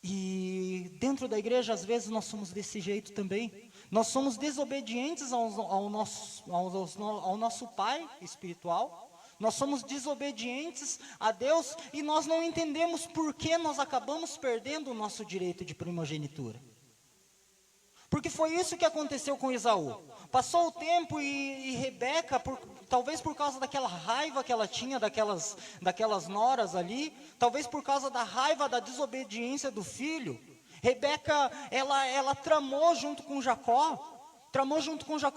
E dentro da igreja, às vezes, nós somos desse jeito também. Nós somos desobedientes ao nosso pai espiritual. Nós somos desobedientes a Deus e nós não entendemos por que nós acabamos perdendo o nosso direito de primogenitura. Porque foi isso que aconteceu com Esaú. Passou o tempo e Rebeca, talvez por causa daquela raiva que ela tinha daquelas noras ali, talvez por causa da raiva da desobediência do filho, Rebeca, ela tramou junto com Jacó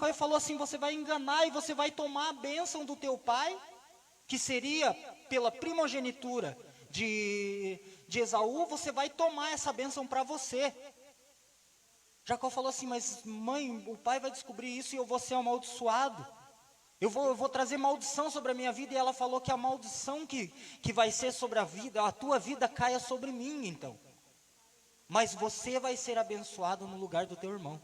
e falou assim: você vai enganar e você vai tomar a bênção do teu pai, que seria pela primogenitura de Esaú, você vai tomar essa bênção para você. Jacó falou assim: mas mãe, o pai vai descobrir isso e eu vou ser amaldiçoado. Eu vou trazer maldição sobre a minha vida. E ela falou que a maldição que vai ser sobre a tua vida caia sobre mim, então. Mas você vai ser abençoado no lugar do teu irmão.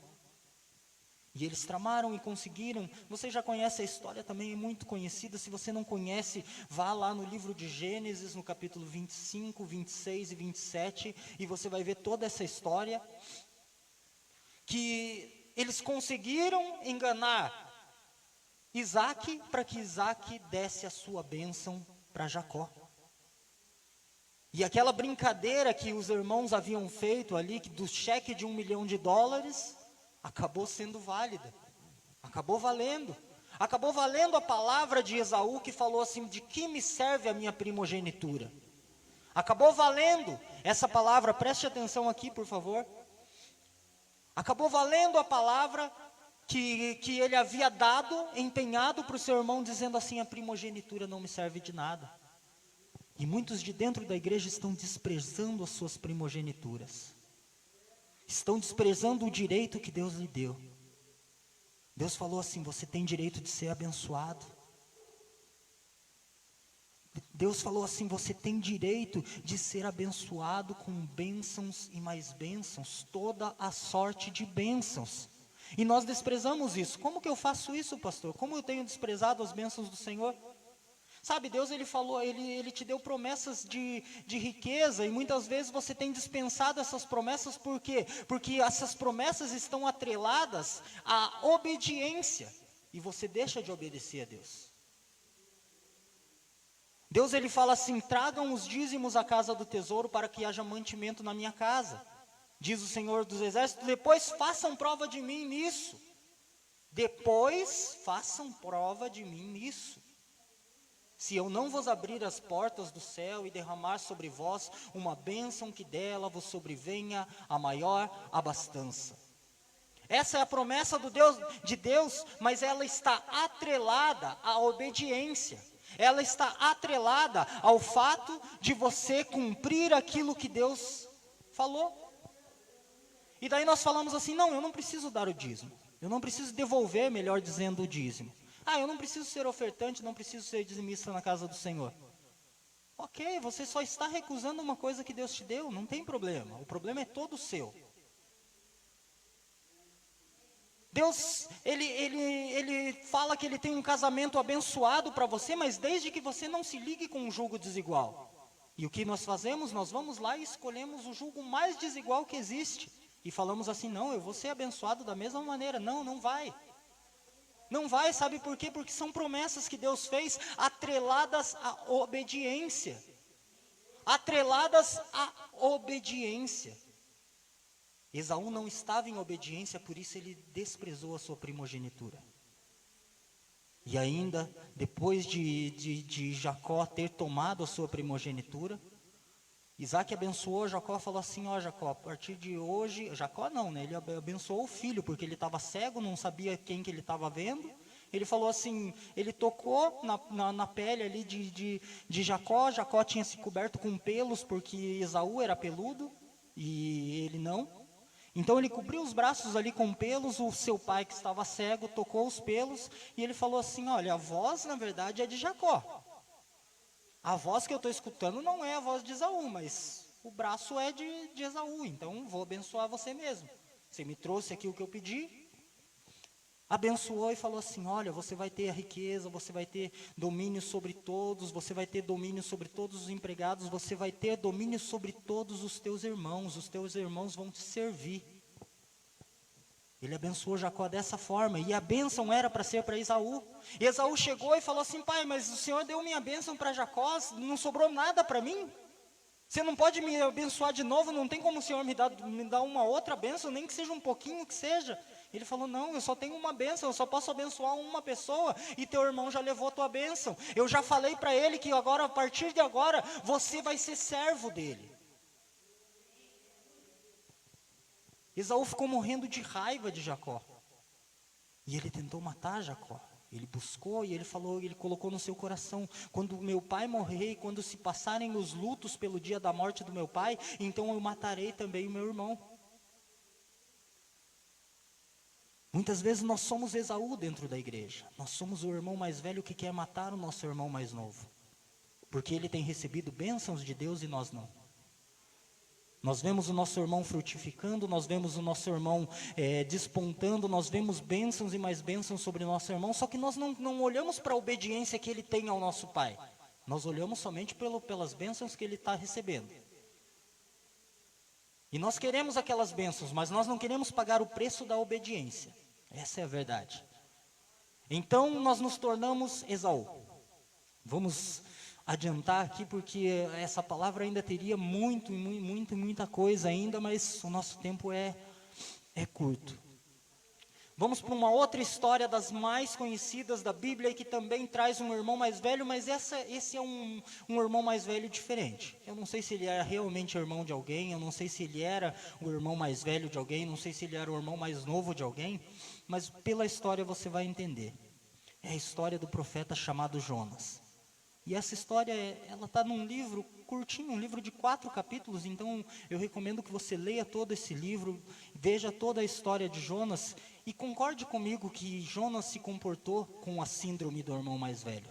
E eles tramaram e conseguiram. Você já conhece a história, também é muito conhecida. Se você não conhece, vá lá no livro de Gênesis, no capítulo 25, 26 e 27, e você vai ver toda essa história. Que eles conseguiram enganar Isaac, para que Isaac desse a sua bênção para Jacó. E aquela brincadeira que os irmãos haviam feito ali, do cheque de $1 milhão, acabou sendo válida, acabou valendo a palavra de Esaú, que falou assim: de que me serve a minha primogenitura? Acabou valendo essa palavra, preste atenção aqui por favor, acabou valendo a palavra que ele havia dado, empenhado para o seu irmão, dizendo assim: a primogenitura não me serve de nada. E muitos de dentro da igreja estão desprezando as suas primogenituras, estão desprezando o direito que Deus lhe deu. Deus falou assim: você tem direito de ser abençoado. Deus falou assim: você tem direito de ser abençoado com bênçãos e mais bênçãos, toda a sorte de bênçãos. E nós desprezamos isso. Como que eu faço isso, pastor? Como eu tenho desprezado as bênçãos do Senhor? Sabe, Deus, Ele falou, Ele te deu promessas de riqueza, e muitas vezes você tem dispensado essas promessas. Por quê? Porque essas promessas estão atreladas à obediência, e você deixa de obedecer a Deus. Deus, Ele fala assim: tragam os dízimos à casa do tesouro, para que haja mantimento na minha casa, diz o Senhor dos Exércitos. Depois façam prova de mim nisso. Depois façam prova de mim nisso. Se eu não vos abrir as portas do céu e derramar sobre vós uma bênção, que dela vos sobrevenha a maior abastança. Essa é a promessa de Deus, mas ela está atrelada à obediência. Ela está atrelada ao fato de você cumprir aquilo que Deus falou. E daí nós falamos assim: não, eu não preciso dar o dízimo. Eu não preciso devolver, melhor dizendo, o dízimo. Eu não preciso ser ofertante, não preciso ser dizimista na casa do Senhor. Ok, você só está recusando uma coisa que Deus te deu, não tem problema. O problema é todo seu. Deus, ele fala que Ele tem um casamento abençoado para você, mas desde que você não se ligue com um jugo desigual. E o que nós fazemos? Nós vamos lá e escolhemos o jugo mais desigual que existe. E falamos assim: não, eu vou ser abençoado da mesma maneira. Não, não vai. Não vai, sabe por quê? Porque são promessas que Deus fez atreladas à obediência. Atreladas à obediência. Esaú não estava em obediência, por isso ele desprezou a sua primogenitura. E ainda, depois de Jacó ter tomado a sua primogenitura, Isaac abençoou Jacó, falou assim: ó Jacó, a partir de hoje, Jacó não, né? Ele abençoou o filho, porque ele estava cego, não sabia quem que ele estava vendo. Ele falou assim, ele tocou na pele ali de Jacó. Jacó tinha se coberto com pelos, porque Esaú era peludo, e ele não. Então ele cobriu os braços ali com pelos. O seu pai, que estava cego, tocou os pelos, e ele falou assim: olha, a voz na verdade é de Jacó. A voz que eu estou escutando não é a voz de Esaú, mas o braço é de Esaú, então vou abençoar você mesmo. Você me trouxe aqui o que eu pedi. Abençoou e falou assim: olha, você vai ter a riqueza, você vai ter domínio sobre todos, você vai ter domínio sobre todos os empregados, você vai ter domínio sobre todos os teus irmãos vão te servir. Ele abençoou Jacó dessa forma, e a bênção era para ser para Esaú. E Esaú chegou e falou assim: pai, mas o Senhor deu minha bênção para Jacó, não sobrou nada para mim? Você não pode me abençoar de novo? Não tem como o Senhor me dar uma outra bênção, nem que seja um pouquinho que seja? Ele falou: não, eu só tenho uma bênção, eu só posso abençoar uma pessoa, e teu irmão já levou tua bênção. Eu já falei para ele que agora, a partir de agora, você vai ser servo dele. Esaú ficou morrendo de raiva de Jacó. E ele tentou matar Jacó. Ele buscou e ele falou, ele colocou no seu coração: quando meu pai morrer, quando se passarem os lutos pelo dia da morte do meu pai, então eu matarei também o meu irmão. Muitas vezes nós somos Esaú dentro da igreja. Nós somos o irmão mais velho que quer matar o nosso irmão mais novo. Porque ele tem recebido bênçãos de Deus e nós não. Nós vemos o nosso irmão frutificando, nós vemos o nosso irmão despontando, nós vemos bênçãos e mais bênçãos sobre o nosso irmão, só que nós não olhamos para a obediência que ele tem ao nosso pai. Nós olhamos somente pelas bênçãos que ele está recebendo. E nós queremos aquelas bênçãos, mas nós não queremos pagar o preço da obediência. Essa é a verdade. Então nós nos tornamos Esaú. Vamos adiantar aqui, porque essa palavra ainda teria muita coisa ainda, mas o nosso tempo é curto. Vamos para uma outra história das mais conhecidas da Bíblia e que também traz um irmão mais velho, mas esse é um irmão mais velho diferente. Eu não sei se ele era realmente irmão de alguém, eu não sei se ele era o irmão mais velho de alguém, não sei se ele era o irmão mais novo de alguém, mas pela história você vai entender. É a história do profeta chamado Jonas. E essa história, ela está num livro curtinho, um livro de 4 capítulos, então eu recomendo que você leia todo esse livro, veja toda a história de Jonas, e concorde comigo que Jonas se comportou com a síndrome do irmão mais velho.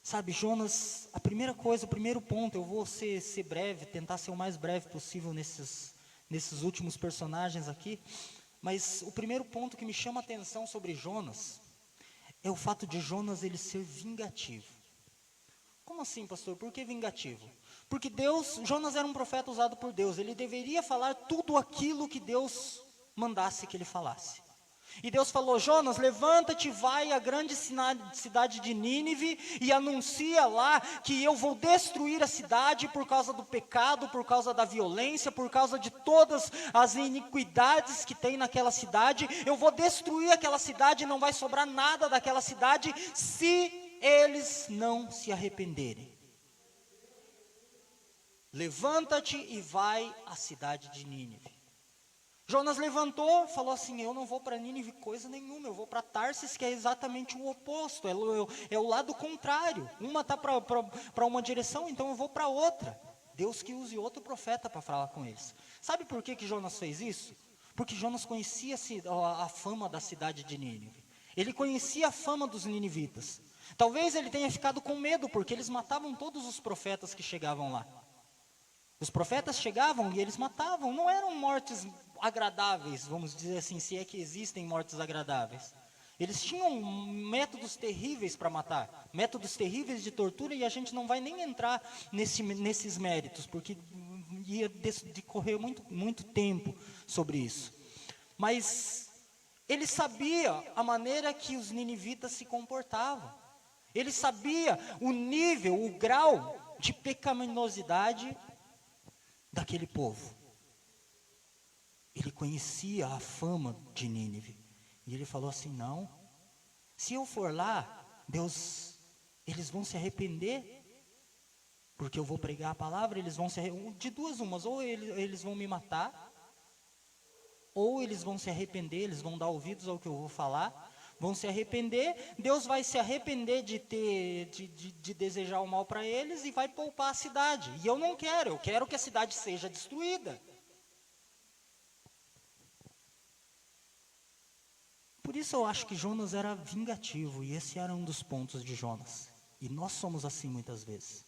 Sabe, Jonas, a primeira coisa, o primeiro ponto, eu vou ser breve, tentar ser o mais breve possível nesses últimos personagens aqui, mas o primeiro ponto que me chama a atenção sobre Jonas é o fato de Jonas ele ser vingativo. Como assim, pastor? Por que vingativo? Porque Jonas era um profeta usado por Deus, ele deveria falar tudo aquilo que Deus mandasse que ele falasse. E Deus falou: Jonas, levanta-te, vai à grande cidade de Nínive e anuncia lá que eu vou destruir a cidade por causa do pecado, por causa da violência, por causa de todas as iniquidades que tem naquela cidade. Eu vou destruir aquela cidade, não vai sobrar nada daquela cidade se eles não se arrependerem. Levanta-te e vai à cidade de Nínive. Jonas levantou, falou assim: eu não vou para Nínive coisa nenhuma, eu vou para Tarsis, que é exatamente o oposto, é o lado contrário. Uma está para uma direção, então eu vou para outra. Deus que use outro profeta para falar com eles. Sabe por que Jonas fez isso? Porque Jonas conhecia a fama da cidade de Nínive. Ele conhecia a fama dos ninivitas. Talvez ele tenha ficado com medo, porque eles matavam todos os profetas que chegavam lá. Os profetas chegavam e eles matavam, não eram mortes agradáveis, vamos dizer assim, se é que existem mortes agradáveis. Eles tinham métodos terríveis para matar, métodos terríveis de tortura, e a gente não vai nem entrar nesses méritos, porque ia decorrer muito tempo sobre isso. Mas ele sabia a maneira que os ninivitas se comportavam. Ele sabia o nível, o grau de pecaminosidade daquele povo. Ele conhecia a fama de Nínive. E ele falou assim: não, se eu for lá, eles vão se arrepender, porque eu vou pregar a palavra, eles vão se arrepender, de duas umas, ou eles vão me matar, ou eles vão se arrepender, eles vão dar ouvidos ao que eu vou falar, vão se arrepender, Deus vai se arrepender de desejar o mal para eles e vai poupar a cidade. E eu não quero, eu quero que a cidade seja destruída. Por isso eu acho que Jonas era vingativo, e esse era um dos pontos de Jonas. E nós somos assim muitas vezes.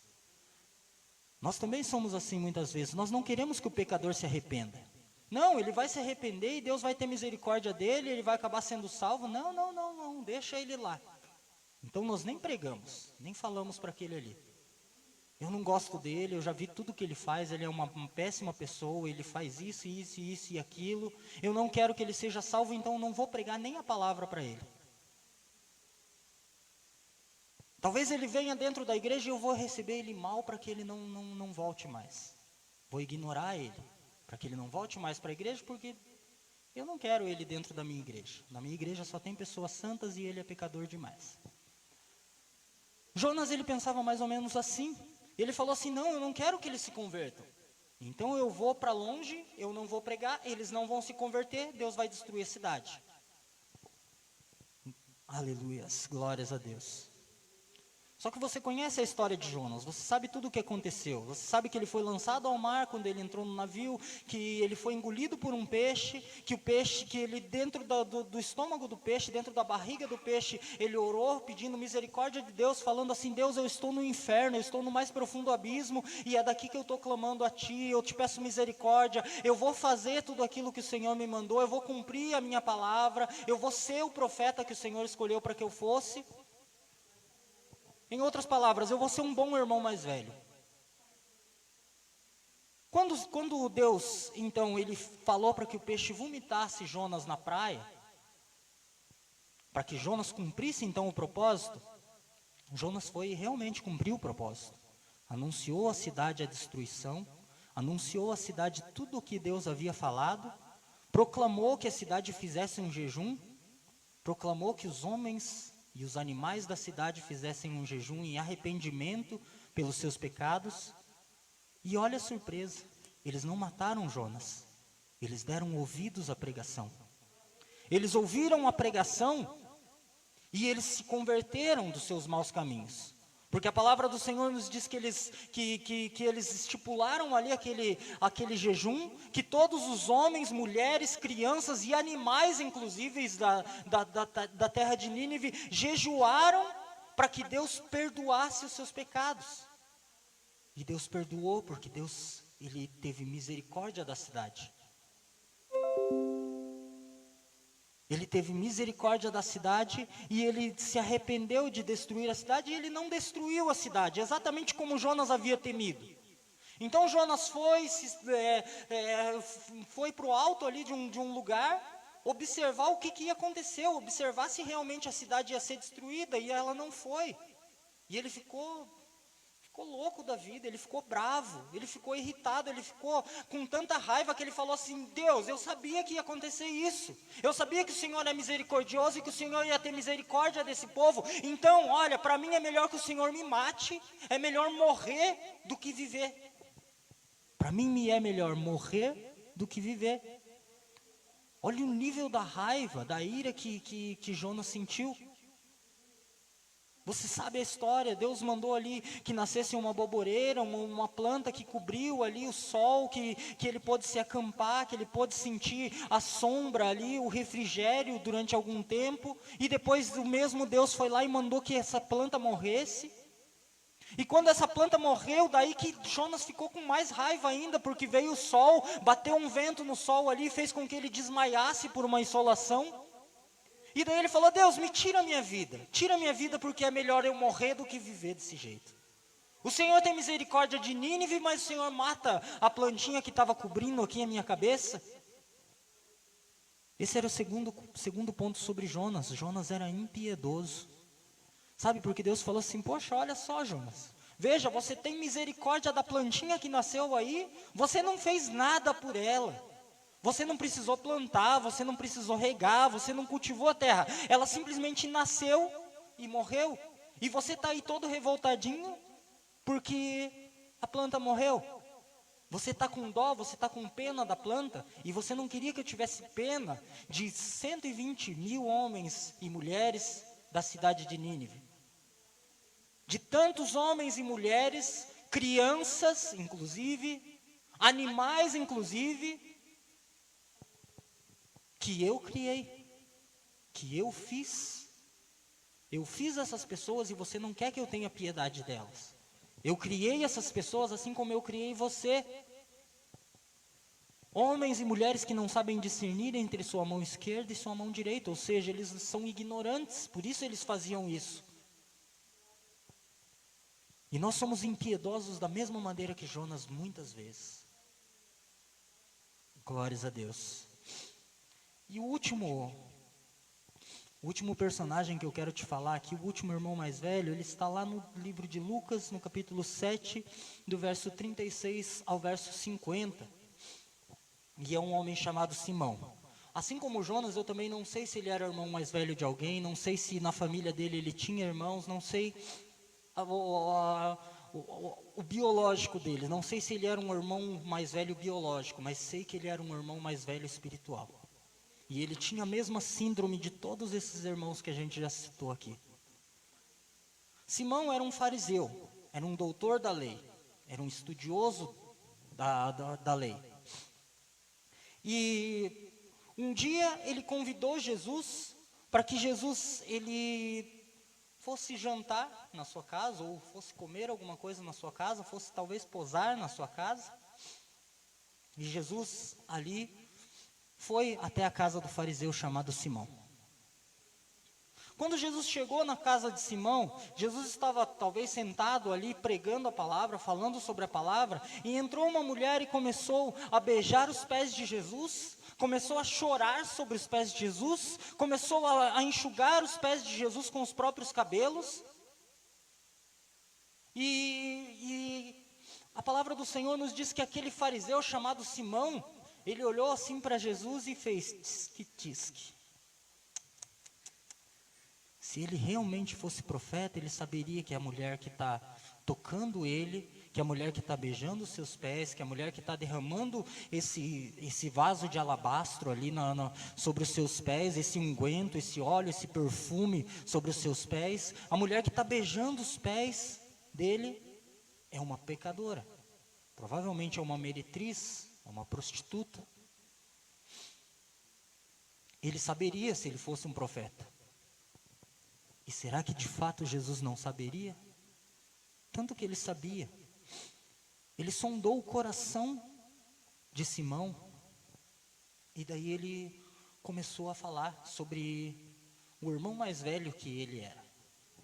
Nós também somos assim muitas vezes. Nós não queremos que o pecador se arrependa. Não, ele vai se arrepender e Deus vai ter misericórdia dele, ele vai acabar sendo salvo. Não, deixa ele lá. Então nós nem pregamos, nem falamos para aquele ali. Eu não gosto dele, eu já vi tudo que ele faz, ele é uma péssima pessoa, ele faz isso e aquilo. Eu não quero que ele seja salvo, então eu não vou pregar nem a palavra para ele. Talvez ele venha dentro da igreja e eu vou receber ele mal para que ele não volte mais. Vou ignorar ele, para que ele não volte mais para a igreja, porque eu não quero ele dentro da minha igreja. Na minha igreja só tem pessoas santas e ele é pecador demais. Jonas, ele pensava mais ou menos assim. Ele falou assim: não, eu não quero que eles se convertam. Então eu vou para longe, eu não vou pregar, eles não vão se converter, Deus vai destruir a cidade. Aleluias, glórias a Deus. Só que você conhece a história de Jonas, você sabe tudo o que aconteceu. Você sabe que ele foi lançado ao mar quando ele entrou no navio, que ele foi engolido por um peixe, que ele dentro do estômago do peixe, dentro da barriga do peixe, ele orou pedindo misericórdia de Deus, falando assim: Deus, eu estou no inferno, eu estou no mais profundo abismo, e é daqui que eu estou clamando a Ti, eu te peço misericórdia, eu vou fazer tudo aquilo que o Senhor me mandou, eu vou cumprir a minha palavra, eu vou ser o profeta que o Senhor escolheu para que eu fosse. Em outras palavras, eu vou ser um bom irmão mais velho. Quando Deus, então, ele falou para que o peixe vomitasse Jonas na praia, para que Jonas cumprisse então o propósito, Jonas foi e realmente cumpriu o propósito. Anunciou à cidade a destruição, anunciou à cidade tudo o que Deus havia falado, proclamou que a cidade fizesse um jejum, proclamou que os homens e os animais da cidade fizessem um jejum em arrependimento pelos seus pecados. E olha a surpresa, eles não mataram Jonas, eles deram ouvidos à pregação. Eles ouviram a pregação e eles se converteram dos seus maus caminhos. Porque a palavra do Senhor nos diz que eles estipularam ali aquele jejum, que todos os homens, mulheres, crianças e animais, inclusive da terra de Nínive, jejuaram para que Deus perdoasse os seus pecados. E Deus perdoou, porque Deus, ele teve misericórdia da cidade. Ele teve misericórdia da cidade e ele se arrependeu de destruir a cidade, e ele não destruiu a cidade, exatamente como Jonas havia temido. Então Jonas foi para o alto ali de um lugar, observar o que ia acontecer, observar se realmente a cidade ia ser destruída, e ela não foi. E ele ficou louco da vida, ele ficou bravo, ele ficou irritado, ele ficou com tanta raiva que ele falou assim: Deus, eu sabia que ia acontecer isso, eu sabia que o Senhor é misericordioso e que o Senhor ia ter misericórdia desse povo, então olha, para mim é melhor que o Senhor me mate, é melhor morrer do que viver. Para mim me é melhor morrer do que viver. Olha o nível da raiva, da ira que Jonas sentiu. Você sabe a história, Deus mandou ali que nascesse uma boboreira, uma planta que cobriu ali o sol, que ele pôde se acampar, que ele pôde sentir a sombra ali, o refrigério durante algum tempo, e depois o mesmo Deus foi lá e mandou que essa planta morresse. E quando essa planta morreu, daí que Jonas ficou com mais raiva ainda, porque veio o sol, bateu um vento no sol ali, fez com que ele desmaiasse por uma insolação. E daí ele falou: Deus, me tira a minha vida, porque é melhor eu morrer do que viver desse jeito. O Senhor tem misericórdia de Nínive, mas o Senhor mata a plantinha que estava cobrindo aqui a minha cabeça. Esse era o segundo ponto sobre Jonas. Jonas era impiedoso. Sabe, porque Deus falou assim: poxa, olha só, Jonas, veja, você tem misericórdia da plantinha que nasceu aí, você não fez nada por ela. Você não precisou plantar, você não precisou regar, você não cultivou a terra. Ela simplesmente nasceu e morreu. E você está aí todo revoltadinho porque a planta morreu. Você está com dó, você está com pena da planta. E você não queria que eu tivesse pena de 120 mil homens e mulheres da cidade de Nínive. De tantos homens e mulheres, crianças inclusive, animais inclusive, que eu criei, que eu fiz. Eu fiz essas pessoas e você não quer que eu tenha piedade delas. Eu criei essas pessoas assim como eu criei você. Homens e mulheres que não sabem discernir entre sua mão esquerda e sua mão direita, ou seja, eles são ignorantes, por isso eles faziam isso. E nós somos impiedosos da mesma maneira que Jonas muitas vezes. Glórias a Deus. E o último personagem que eu quero te falar aqui, o último irmão mais velho, ele está lá no livro de Lucas, no capítulo 7, do verso 36 ao verso 50. E é um homem chamado Simão. Assim como Jonas, eu também não sei se ele era o irmão mais velho de alguém, não sei se na família dele ele tinha irmãos, não sei o biológico dele. Não sei se ele era um irmão mais velho biológico, mas sei que ele era um irmão mais velho espiritual. E ele tinha a mesma síndrome de todos esses irmãos que a gente já citou aqui. Simão era um fariseu, era um doutor da lei, era um estudioso da lei. E um dia ele convidou Jesus para que Jesus ele fosse jantar na sua casa, ou fosse comer alguma coisa na sua casa, fosse talvez posar na sua casa. E Jesus ali foi até a casa do fariseu chamado Simão. Quando Jesus chegou na casa de Simão, Jesus estava talvez sentado ali pregando a palavra, falando sobre a palavra, e entrou uma mulher e começou a beijar os pés de Jesus, começou a chorar sobre os pés de Jesus, começou a enxugar os pés de Jesus com os próprios cabelos. E a palavra do Senhor nos diz que aquele fariseu chamado Simão, ele olhou assim para Jesus e fez tisque-tisque. Se ele realmente fosse profeta, ele saberia que a mulher que está tocando ele, que a mulher que está beijando os seus pés, que a mulher que está derramando esse vaso de alabastro ali sobre os seus pés, esse unguento, esse óleo, esse perfume sobre os seus pés, a mulher que está beijando os pés dele é uma pecadora. Provavelmente é uma meretriz, é uma prostituta. Ele saberia se ele fosse um profeta. E será que de fato Jesus não saberia? Tanto que ele sabia. Ele sondou o coração de Simão. E daí ele começou a falar sobre o irmão mais velho que ele era.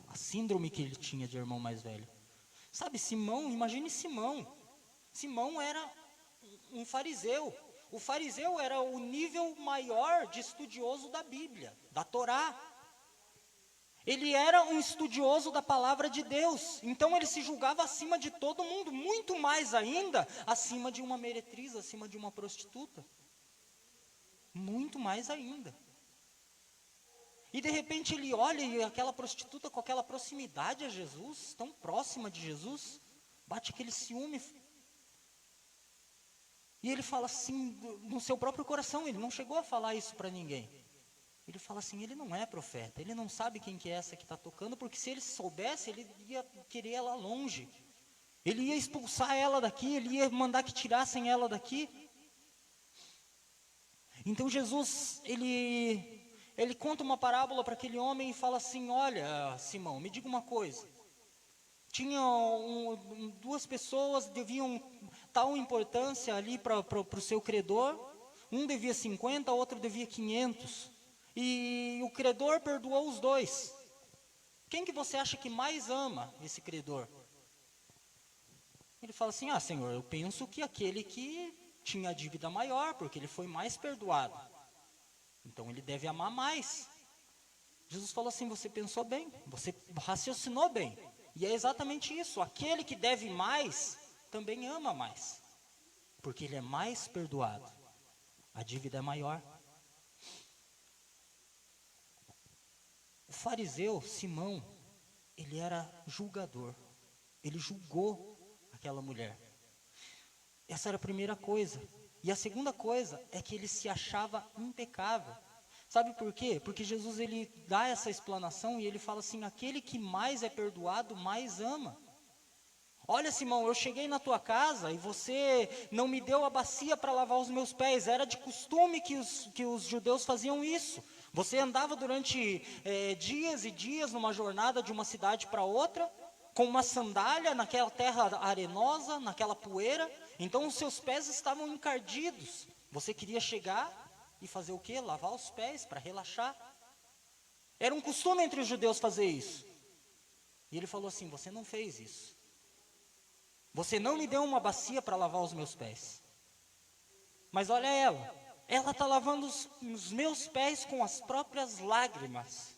A síndrome que ele tinha de irmão mais velho. Sabe, Simão, imagine Simão. Simão era um fariseu. O fariseu era o nível maior de estudioso da Bíblia, da Torá. Ele era um estudioso da palavra de Deus, então ele se julgava acima de todo mundo, muito mais ainda acima de uma meretriz, acima de uma prostituta. Muito mais ainda. E de repente ele olha e aquela prostituta com aquela proximidade a Jesus, tão próxima de Jesus, bate aquele ciúme. E ele fala assim, no seu próprio coração, ele não chegou a falar isso para ninguém. Ele fala assim, ele não é profeta, ele não sabe quem que é essa que está tocando, porque se ele soubesse, ele ia querer ela longe. Ele ia expulsar ela daqui, ele ia mandar que tirassem ela daqui. Então Jesus, ele conta uma parábola para aquele homem e fala assim, olha, Simão, me diga uma coisa. Tinha duas pessoas, deviam tal importância ali para o seu credor. Um devia 50, outro devia 500. E o credor perdoou os dois. Quem que você acha que mais ama esse credor? Ele fala assim, Senhor, eu penso que aquele que tinha a dívida maior, porque ele foi mais perdoado. Então ele deve amar mais. Jesus falou assim, você pensou bem, você raciocinou bem. E é exatamente isso, aquele que deve mais, também ama mais. Porque ele é mais perdoado. A dívida é maior. O fariseu, Simão, ele era julgador. Ele julgou aquela mulher. Essa era a primeira coisa. E a segunda coisa é que ele se achava impecável. Sabe por quê? Porque Jesus ele dá essa explanação e ele fala assim, aquele que mais é perdoado, mais ama. Olha, Simão, eu cheguei na tua casa e você não me deu a bacia para lavar os meus pés. Era de costume que os judeus faziam isso. Você andava durante dias e dias numa jornada de uma cidade para outra, com uma sandália naquela terra arenosa, naquela poeira. Então os seus pés estavam encardidos. Você queria chegar e fazer o quê? Lavar os pés para relaxar. Era um costume entre os judeus fazer isso. E ele falou assim, você não fez isso. Você não me deu uma bacia para lavar os meus pés. Mas olha ela está lavando os meus pés com as próprias lágrimas.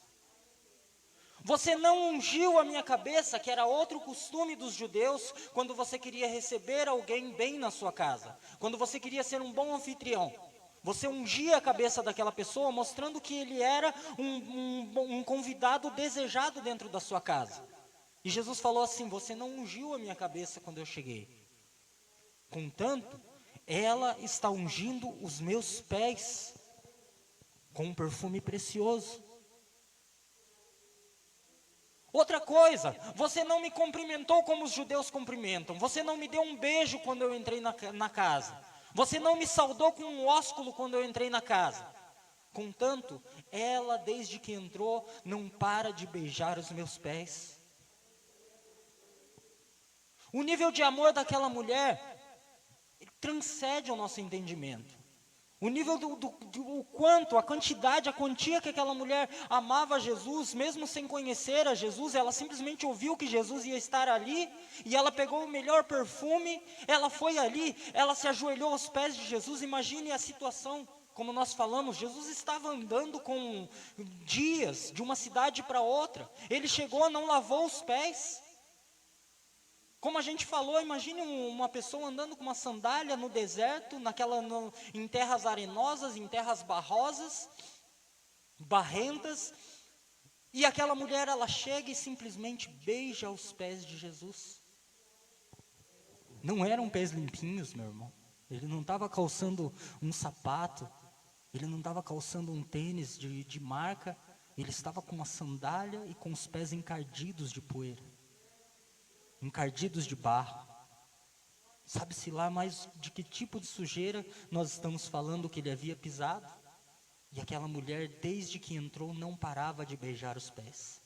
Você não ungiu a minha cabeça, que era outro costume dos judeus, quando você queria receber alguém bem na sua casa. Quando você queria ser um bom anfitrião. Você ungia a cabeça daquela pessoa, mostrando que ele era um convidado desejado dentro da sua casa. E Jesus falou assim: você não ungiu a minha cabeça quando eu cheguei. Contanto, ela está ungindo os meus pés com um perfume precioso. Outra coisa, você não me cumprimentou como os judeus cumprimentam. Você não me deu um beijo quando eu entrei na casa. Você não me saudou com um ósculo quando eu entrei na casa. Contanto, ela desde que entrou não para de beijar os meus pés. O nível de amor daquela mulher transcende o nosso entendimento. O nível o quanto, a quantidade, a quantia que aquela mulher amava Jesus, mesmo sem conhecer a Jesus, ela simplesmente ouviu que Jesus ia estar ali, e ela pegou o melhor perfume, ela foi ali, ela se ajoelhou aos pés de Jesus. Imagine a situação, como nós falamos, Jesus estava andando com dias de uma cidade para outra, ele chegou, não lavou os pés. Como a gente falou, imagine uma pessoa andando com uma sandália no deserto, em terras arenosas, em terras barrentas, e aquela mulher, ela chega e simplesmente beija os pés de Jesus. Não eram pés limpinhos, meu irmão. Ele não estava calçando um sapato, ele não estava calçando um tênis de marca, ele estava com uma sandália e com os pés encardidos de poeira. Encardidos de barro. Sabe-se lá mais de que tipo de sujeira nós estamos falando que ele havia pisado? E aquela mulher, desde que entrou, não parava de beijar os pés.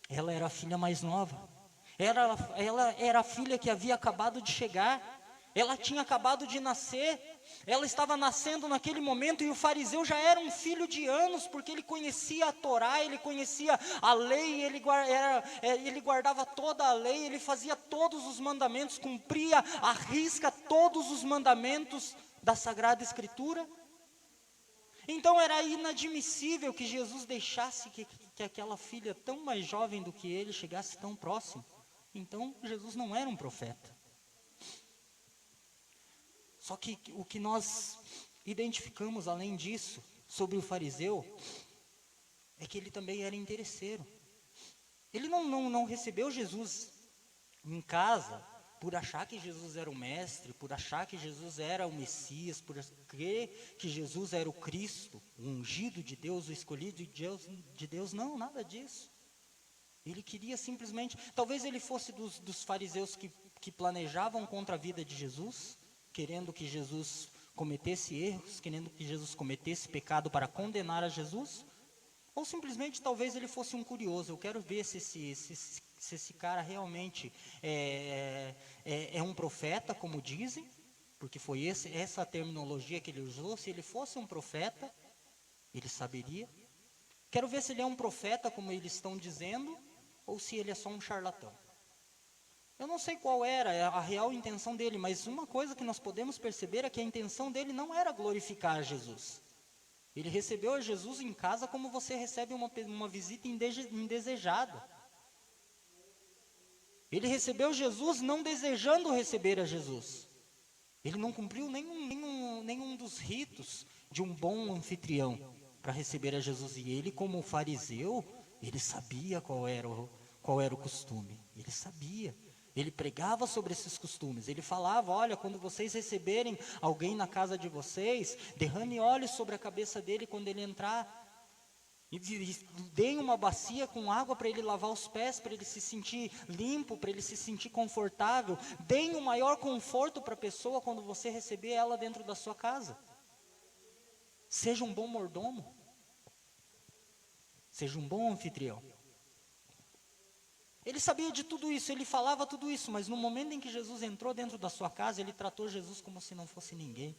Ela era a filha mais nova. Ela era a filha que havia acabado de chegar. Ela tinha acabado de nascer. Ela estava nascendo naquele momento, e o fariseu já era um filho de anos, porque ele conhecia a Torá, ele conhecia a lei, ele guardava toda a lei, ele fazia todos os mandamentos, cumpria à risca todos os mandamentos da Sagrada Escritura. Então era inadmissível que Jesus deixasse que aquela filha tão mais jovem do que ele chegasse tão próximo. Então Jesus não era um profeta. Só que o que nós identificamos além disso, sobre o fariseu, é que ele também era interesseiro. Ele não recebeu Jesus em casa por achar que Jesus era o mestre, por achar que Jesus era o Messias, por crer que Jesus era o Cristo, o ungido de Deus, o escolhido de Deus. Não, nada disso. Ele queria simplesmente, talvez ele fosse dos fariseus que planejavam contra a vida de Jesus, querendo que Jesus cometesse erros, querendo que Jesus cometesse pecado para condenar a Jesus, ou simplesmente talvez ele fosse um curioso. Eu quero ver se esse cara realmente é um profeta, como dizem, porque foi essa a terminologia que ele usou. Se ele fosse um profeta, ele saberia. Quero ver se ele é um profeta, como eles estão dizendo, ou se ele é só um charlatão. Eu não sei qual era a real intenção dele, mas uma coisa que nós podemos perceber é que a intenção dele não era glorificar a Jesus. Ele recebeu a Jesus em casa como você recebe uma visita indesejada. Ele recebeu Jesus não desejando receber a Jesus. Ele não cumpriu nenhum dos ritos de um bom anfitrião para receber a Jesus. E ele, como fariseu, ele sabia qual era o costume. Ele sabia. Ele pregava sobre esses costumes. Ele falava: olha, quando vocês receberem alguém na casa de vocês, derrame óleo sobre a cabeça dele quando ele entrar. E deem uma bacia com água para ele lavar os pés, para ele se sentir limpo, para ele se sentir confortável. Deem o maior conforto para a pessoa quando você receber ela dentro da sua casa. Seja um bom mordomo. Seja um bom anfitrião. Ele sabia de tudo isso, ele falava tudo isso, mas no momento em que Jesus entrou dentro da sua casa, ele tratou Jesus como se não fosse ninguém.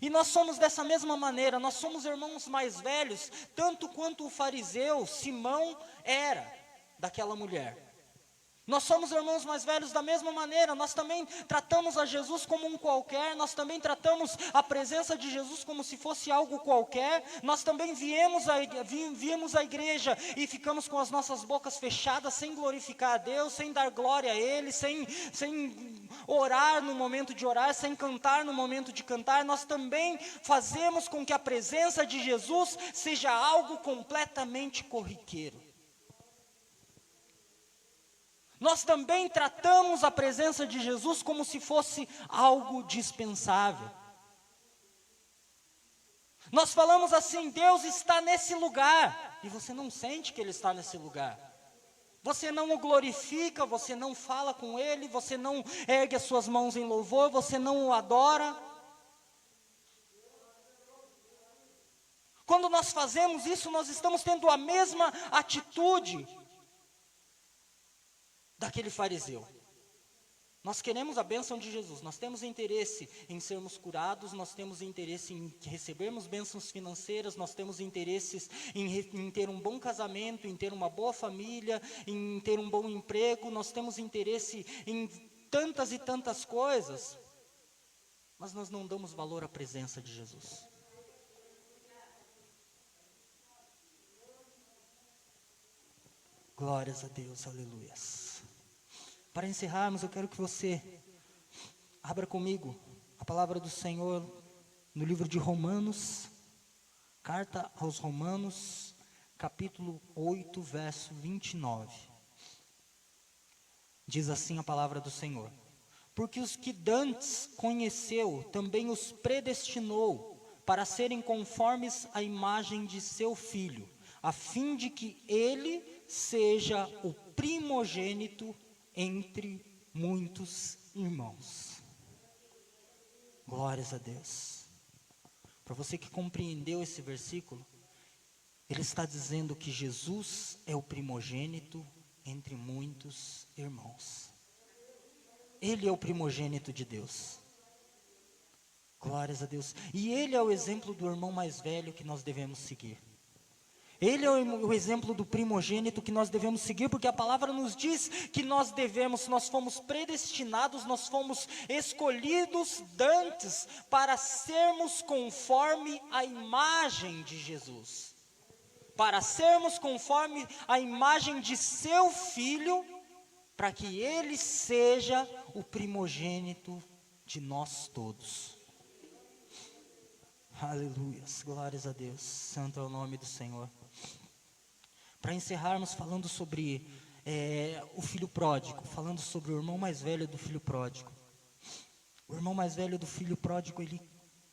E nós somos dessa mesma maneira, nós somos irmãos mais velhos, tanto quanto o fariseu Simão era daquela mulher. Nós somos irmãos mais velhos da mesma maneira, nós também tratamos a Jesus como um qualquer, nós também tratamos a presença de Jesus como se fosse algo qualquer, nós também viemos à igreja e ficamos com as nossas bocas fechadas, sem glorificar a Deus, sem dar glória a Ele, sem orar no momento de orar, sem cantar no momento de cantar. Nós também fazemos com que a presença de Jesus seja algo completamente corriqueiro. Nós também tratamos a presença de Jesus como se fosse algo dispensável. Nós falamos assim: Deus está nesse lugar, e você não sente que Ele está nesse lugar. Você não o glorifica, você não fala com Ele, você não ergue as suas mãos em louvor, você não o adora. Quando nós fazemos isso, nós estamos tendo a mesma atitude daquele fariseu. Nós queremos a bênção de Jesus, nós temos interesse em sermos curados, nós temos interesse em recebermos bênçãos financeiras, nós temos interesses em ter um bom casamento, em ter uma boa família, em ter um bom emprego, nós temos interesse em tantas e tantas coisas, mas nós não damos valor à presença de Jesus. Glórias a Deus, aleluias. Para encerrarmos, eu quero que você abra comigo a palavra do Senhor no livro de Romanos, carta aos Romanos, capítulo 8, verso 29. Diz assim a palavra do Senhor: porque os que dantes conheceu, também os predestinou para serem conformes à imagem de seu Filho, a fim de que ele seja o primogênito entre muitos irmãos. Glórias a Deus. Para você que compreendeu esse versículo, ele está dizendo que Jesus é o primogênito entre muitos irmãos. Ele é o primogênito de Deus. Glórias a Deus. E ele é o exemplo do irmão mais velho que nós devemos seguir. Ele é o exemplo do primogênito que nós devemos seguir, porque a palavra nos diz que nós fomos predestinados, nós fomos escolhidos dantes para sermos conforme a imagem de Jesus. Para sermos conforme a imagem de seu Filho, para que ele seja o primogênito de nós todos. Aleluias, glórias a Deus, santo é o nome do Senhor. Para encerrarmos falando sobre o filho pródigo, falando sobre o irmão mais velho do filho pródigo. O irmão mais velho do filho pródigo, ele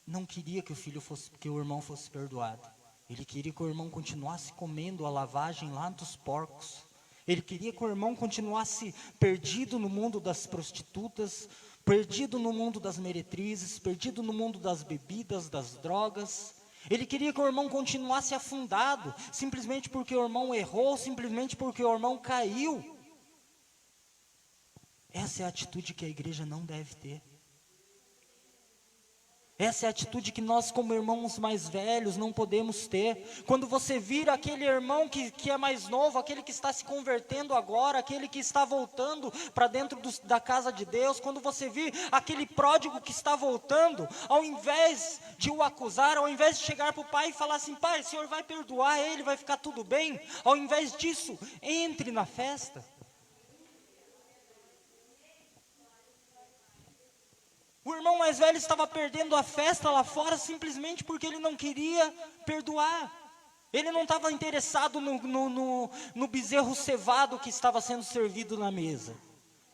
não queria que o irmão fosse perdoado. Ele queria que o irmão continuasse comendo a lavagem lá dos porcos. Ele queria que o irmão continuasse perdido no mundo das prostitutas, perdido no mundo das meretrizes, perdido no mundo das bebidas, das drogas. Ele queria que o irmão continuasse afundado, simplesmente porque o irmão errou, simplesmente porque o irmão caiu. Essa é a atitude que a igreja não deve ter. Essa é a atitude que nós, como irmãos mais velhos, não podemos ter. Quando você vira aquele irmão que é mais novo, aquele que está se convertendo agora, aquele que está voltando para dentro da casa de Deus, quando você vir aquele pródigo que está voltando, ao invés de o acusar, ao invés de chegar para o pai e falar assim: pai, o senhor vai perdoar ele, vai ficar tudo bem, ao invés disso, entre na festa. O irmão mais velho estava perdendo a festa lá fora simplesmente porque ele não queria perdoar. Ele não estava interessado no bezerro cevado que estava sendo servido na mesa.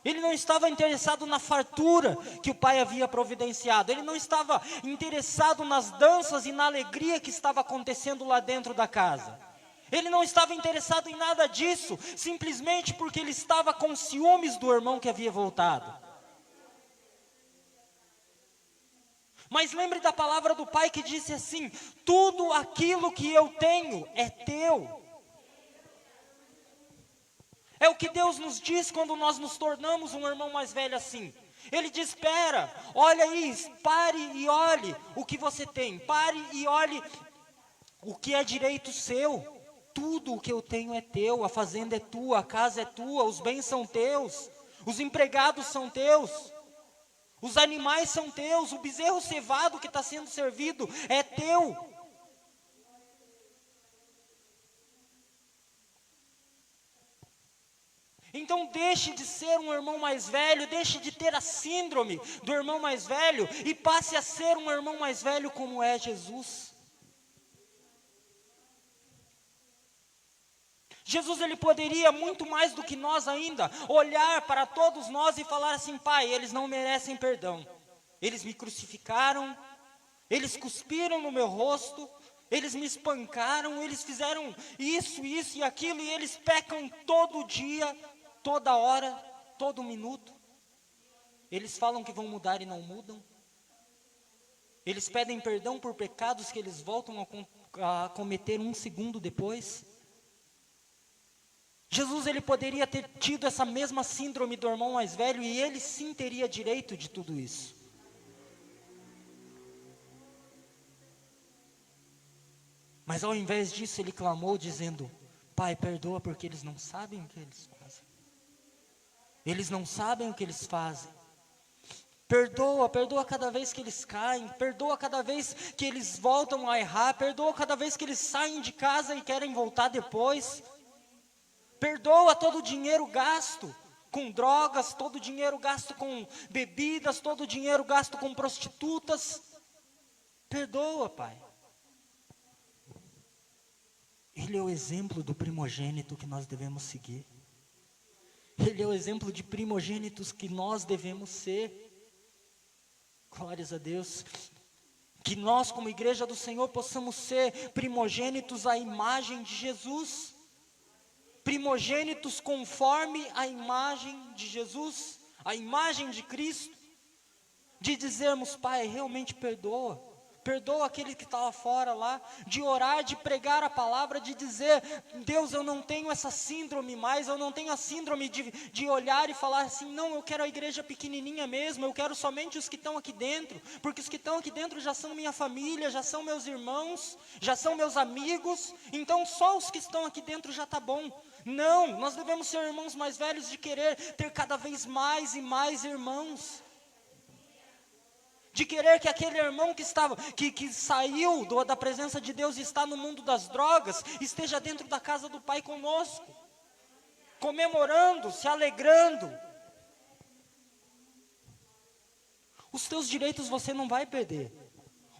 Ele não estava interessado na fartura que o pai havia providenciado. Ele não estava interessado nas danças e na alegria que estava acontecendo lá dentro da casa. Ele não estava interessado em nada disso, simplesmente porque ele estava com ciúmes do irmão que havia voltado. Mas lembre da palavra do pai que disse assim: tudo aquilo que eu tenho é teu. É o que Deus nos diz quando nós nos tornamos um irmão mais velho assim. Ele diz: espera, olha aí, pare e olhe o que você tem. Pare e olhe o que é direito seu. Tudo o que eu tenho é teu, a fazenda é tua, a casa é tua, os bens são teus, os empregados são teus. Os animais são teus, o bezerro cevado que está sendo servido é teu. Então deixe de ser um irmão mais velho, deixe de ter a síndrome do irmão mais velho e passe a ser um irmão mais velho como é Jesus. Jesus, ele poderia, muito mais do que nós ainda, olhar para todos nós e falar assim: Pai, eles não merecem perdão. Eles me crucificaram, eles cuspiram no meu rosto, eles me espancaram, eles fizeram isso e aquilo, e eles pecam todo dia, toda hora, todo minuto. Eles falam que vão mudar e não mudam. Eles pedem perdão por pecados que eles voltam a cometer um segundo depois. Jesus, ele poderia ter tido essa mesma síndrome do irmão mais velho, e ele sim teria direito de tudo isso. Mas ao invés disso, ele clamou dizendo: Pai, perdoa, porque eles não sabem o que eles fazem. Eles não sabem o que eles fazem. Perdoa, perdoa cada vez que eles caem, perdoa cada vez que eles voltam a errar, perdoa cada vez que eles saem de casa e querem voltar depois. Perdoa todo o dinheiro gasto com drogas, todo o dinheiro gasto com bebidas, todo o dinheiro gasto com prostitutas. Perdoa, Pai. Ele é o exemplo do primogênito que nós devemos seguir. Ele é o exemplo de primogênitos que nós devemos ser. Glórias a Deus. Que nós, como igreja do Senhor, possamos ser primogênitos à imagem de Jesus. Primogênitos conforme a imagem de Jesus, a imagem de Cristo. De dizermos: Pai, realmente perdoa. Perdoa aquele que está lá fora lá, de orar, de pregar a palavra, de dizer: Deus, eu não tenho essa síndrome mais, eu não tenho a síndrome de olhar e falar assim: não, eu quero a igreja pequenininha mesmo, eu quero somente os que estão aqui dentro, porque os que estão aqui dentro já são minha família, já são meus irmãos, já são meus amigos, então só os que estão aqui dentro já está bom. Não, nós devemos ser irmãos mais velhos, de querer ter cada vez mais e mais irmãos. De querer que aquele irmão que saiu da presença de Deus e está no mundo das drogas, esteja dentro da casa do Pai conosco, comemorando, se alegrando. Os teus direitos você não vai perder.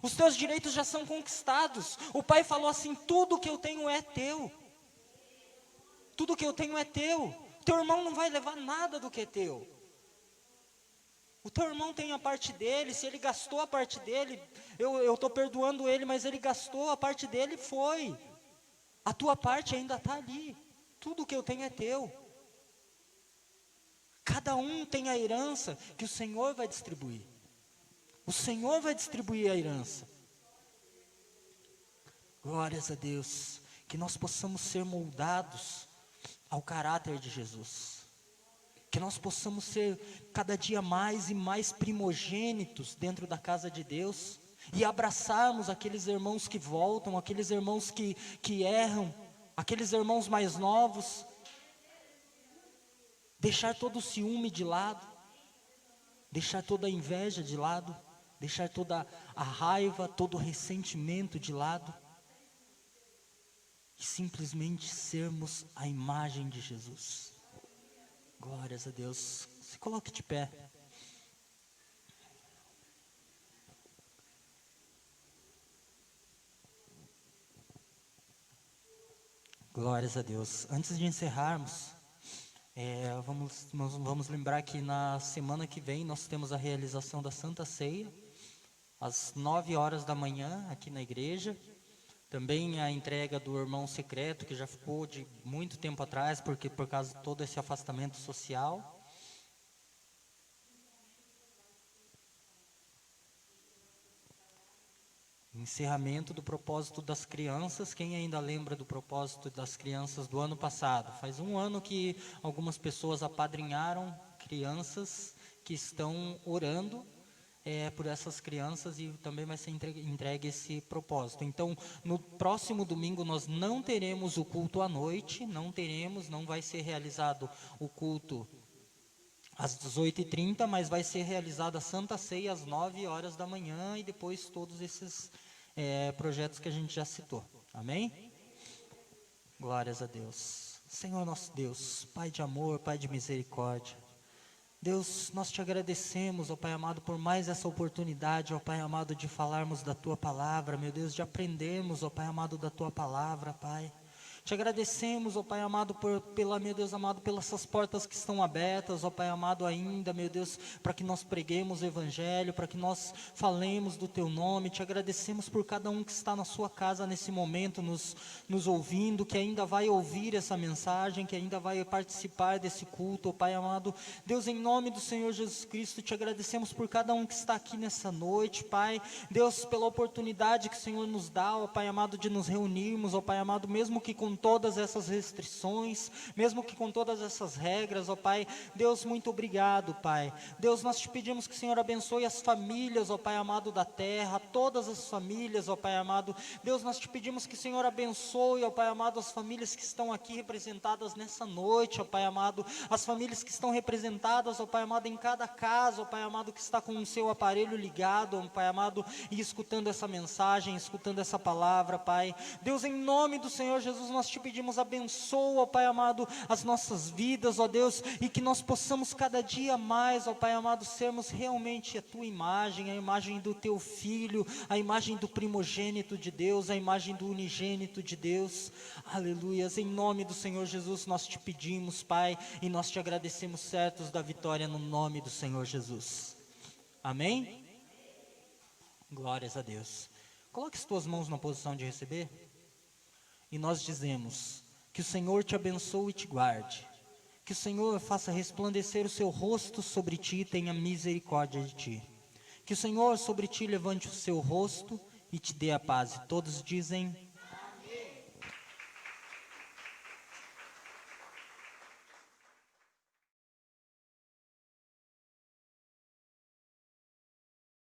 Os teus direitos já são conquistados. O Pai falou assim: tudo que eu tenho é teu. Tudo que eu tenho é teu. Teu irmão não vai levar nada do que é teu. O teu irmão tem a parte dele, se ele gastou a parte dele, eu estou perdoando ele, mas ele gastou, a parte dele foi. A tua parte ainda está ali. Tudo que eu tenho é teu. Cada um tem a herança que o Senhor vai distribuir. O Senhor vai distribuir a herança. Glórias a Deus. Que nós possamos ser moldados ao caráter de Jesus. Que nós possamos ser cada dia mais e mais primogênitos dentro da casa de Deus. E abraçarmos aqueles irmãos que voltam, aqueles irmãos que erram, aqueles irmãos mais novos. Deixar todo o ciúme de lado. Deixar toda a inveja de lado. Deixar toda a raiva, todo o ressentimento de lado. E simplesmente sermos a imagem de Jesus. Glórias a Deus. Se coloque de pé. Glórias a Deus. Antes de encerrarmos, vamos lembrar que na semana que vem nós temos a realização da Santa Ceia, às 9 horas da manhã, aqui na igreja. Também a entrega do irmão secreto, que já ficou de muito tempo atrás, porque por causa de todo esse afastamento social. Encerramento do propósito das crianças. Quem ainda lembra do propósito das crianças do ano passado? Faz um ano que algumas pessoas apadrinharam crianças que estão orando por essas crianças, e também vai ser entregue esse propósito. Então, no próximo domingo nós não teremos o culto à noite, não vai ser realizado o culto às 18h30, mas vai ser realizada a Santa Ceia às 9 horas da manhã, e depois todos esses projetos que a gente já citou. Amém? Glórias a Deus. Senhor nosso Deus, Pai de amor, Pai de misericórdia, Deus, nós te agradecemos, ó Pai amado, por mais essa oportunidade, ó Pai amado, de falarmos da Tua Palavra, meu Deus, de aprendermos, ó Pai amado, da Tua Palavra, Pai. Te agradecemos, ó Pai amado, meu Deus amado, pelas essas portas que estão abertas, ó Pai amado, ainda, meu Deus, para que nós preguemos o Evangelho, para que nós falemos do Teu nome. Te agradecemos por cada um que está na sua casa nesse momento, nos ouvindo, que ainda vai ouvir essa mensagem, que ainda vai participar desse culto, ó Pai amado. Deus, em nome do Senhor Jesus Cristo, te agradecemos por cada um que está aqui nessa noite, Pai. Deus, pela oportunidade que o Senhor nos dá, ó Pai amado, de nos reunirmos, ó Pai amado, mesmo que com todas essas restrições, mesmo que com todas essas regras, ó Pai. Deus, muito obrigado, Pai. Deus, nós te pedimos que o Senhor abençoe as famílias, ó Pai amado, da terra, todas as famílias, ó Pai amado. Deus, nós te pedimos que o Senhor abençoe, ó Pai amado, as famílias que estão aqui representadas nessa noite, ó Pai amado, as famílias que estão representadas, ó Pai amado, em cada casa, ó Pai amado, que está com o seu aparelho ligado, ó Pai amado, e escutando essa mensagem, escutando essa palavra, Pai. Deus, em nome do Senhor Jesus, nós te pedimos, abençoa, ó Pai amado, as nossas vidas, ó Deus, e que nós possamos cada dia mais, ó Pai amado, sermos realmente a Tua imagem, a imagem do Teu Filho, a imagem do primogênito de Deus, a imagem do unigênito de Deus. Aleluias, em nome do Senhor Jesus nós te pedimos, Pai, e nós te agradecemos certos da vitória no nome do Senhor Jesus. Amém? Glórias a Deus. Coloque as tuas mãos na posição de receber. E nós dizemos: que o Senhor te abençoe e te guarde. Que o Senhor faça resplandecer o seu rosto sobre ti e tenha misericórdia de ti. Que o Senhor sobre ti levante o seu rosto e te dê a paz. E todos dizem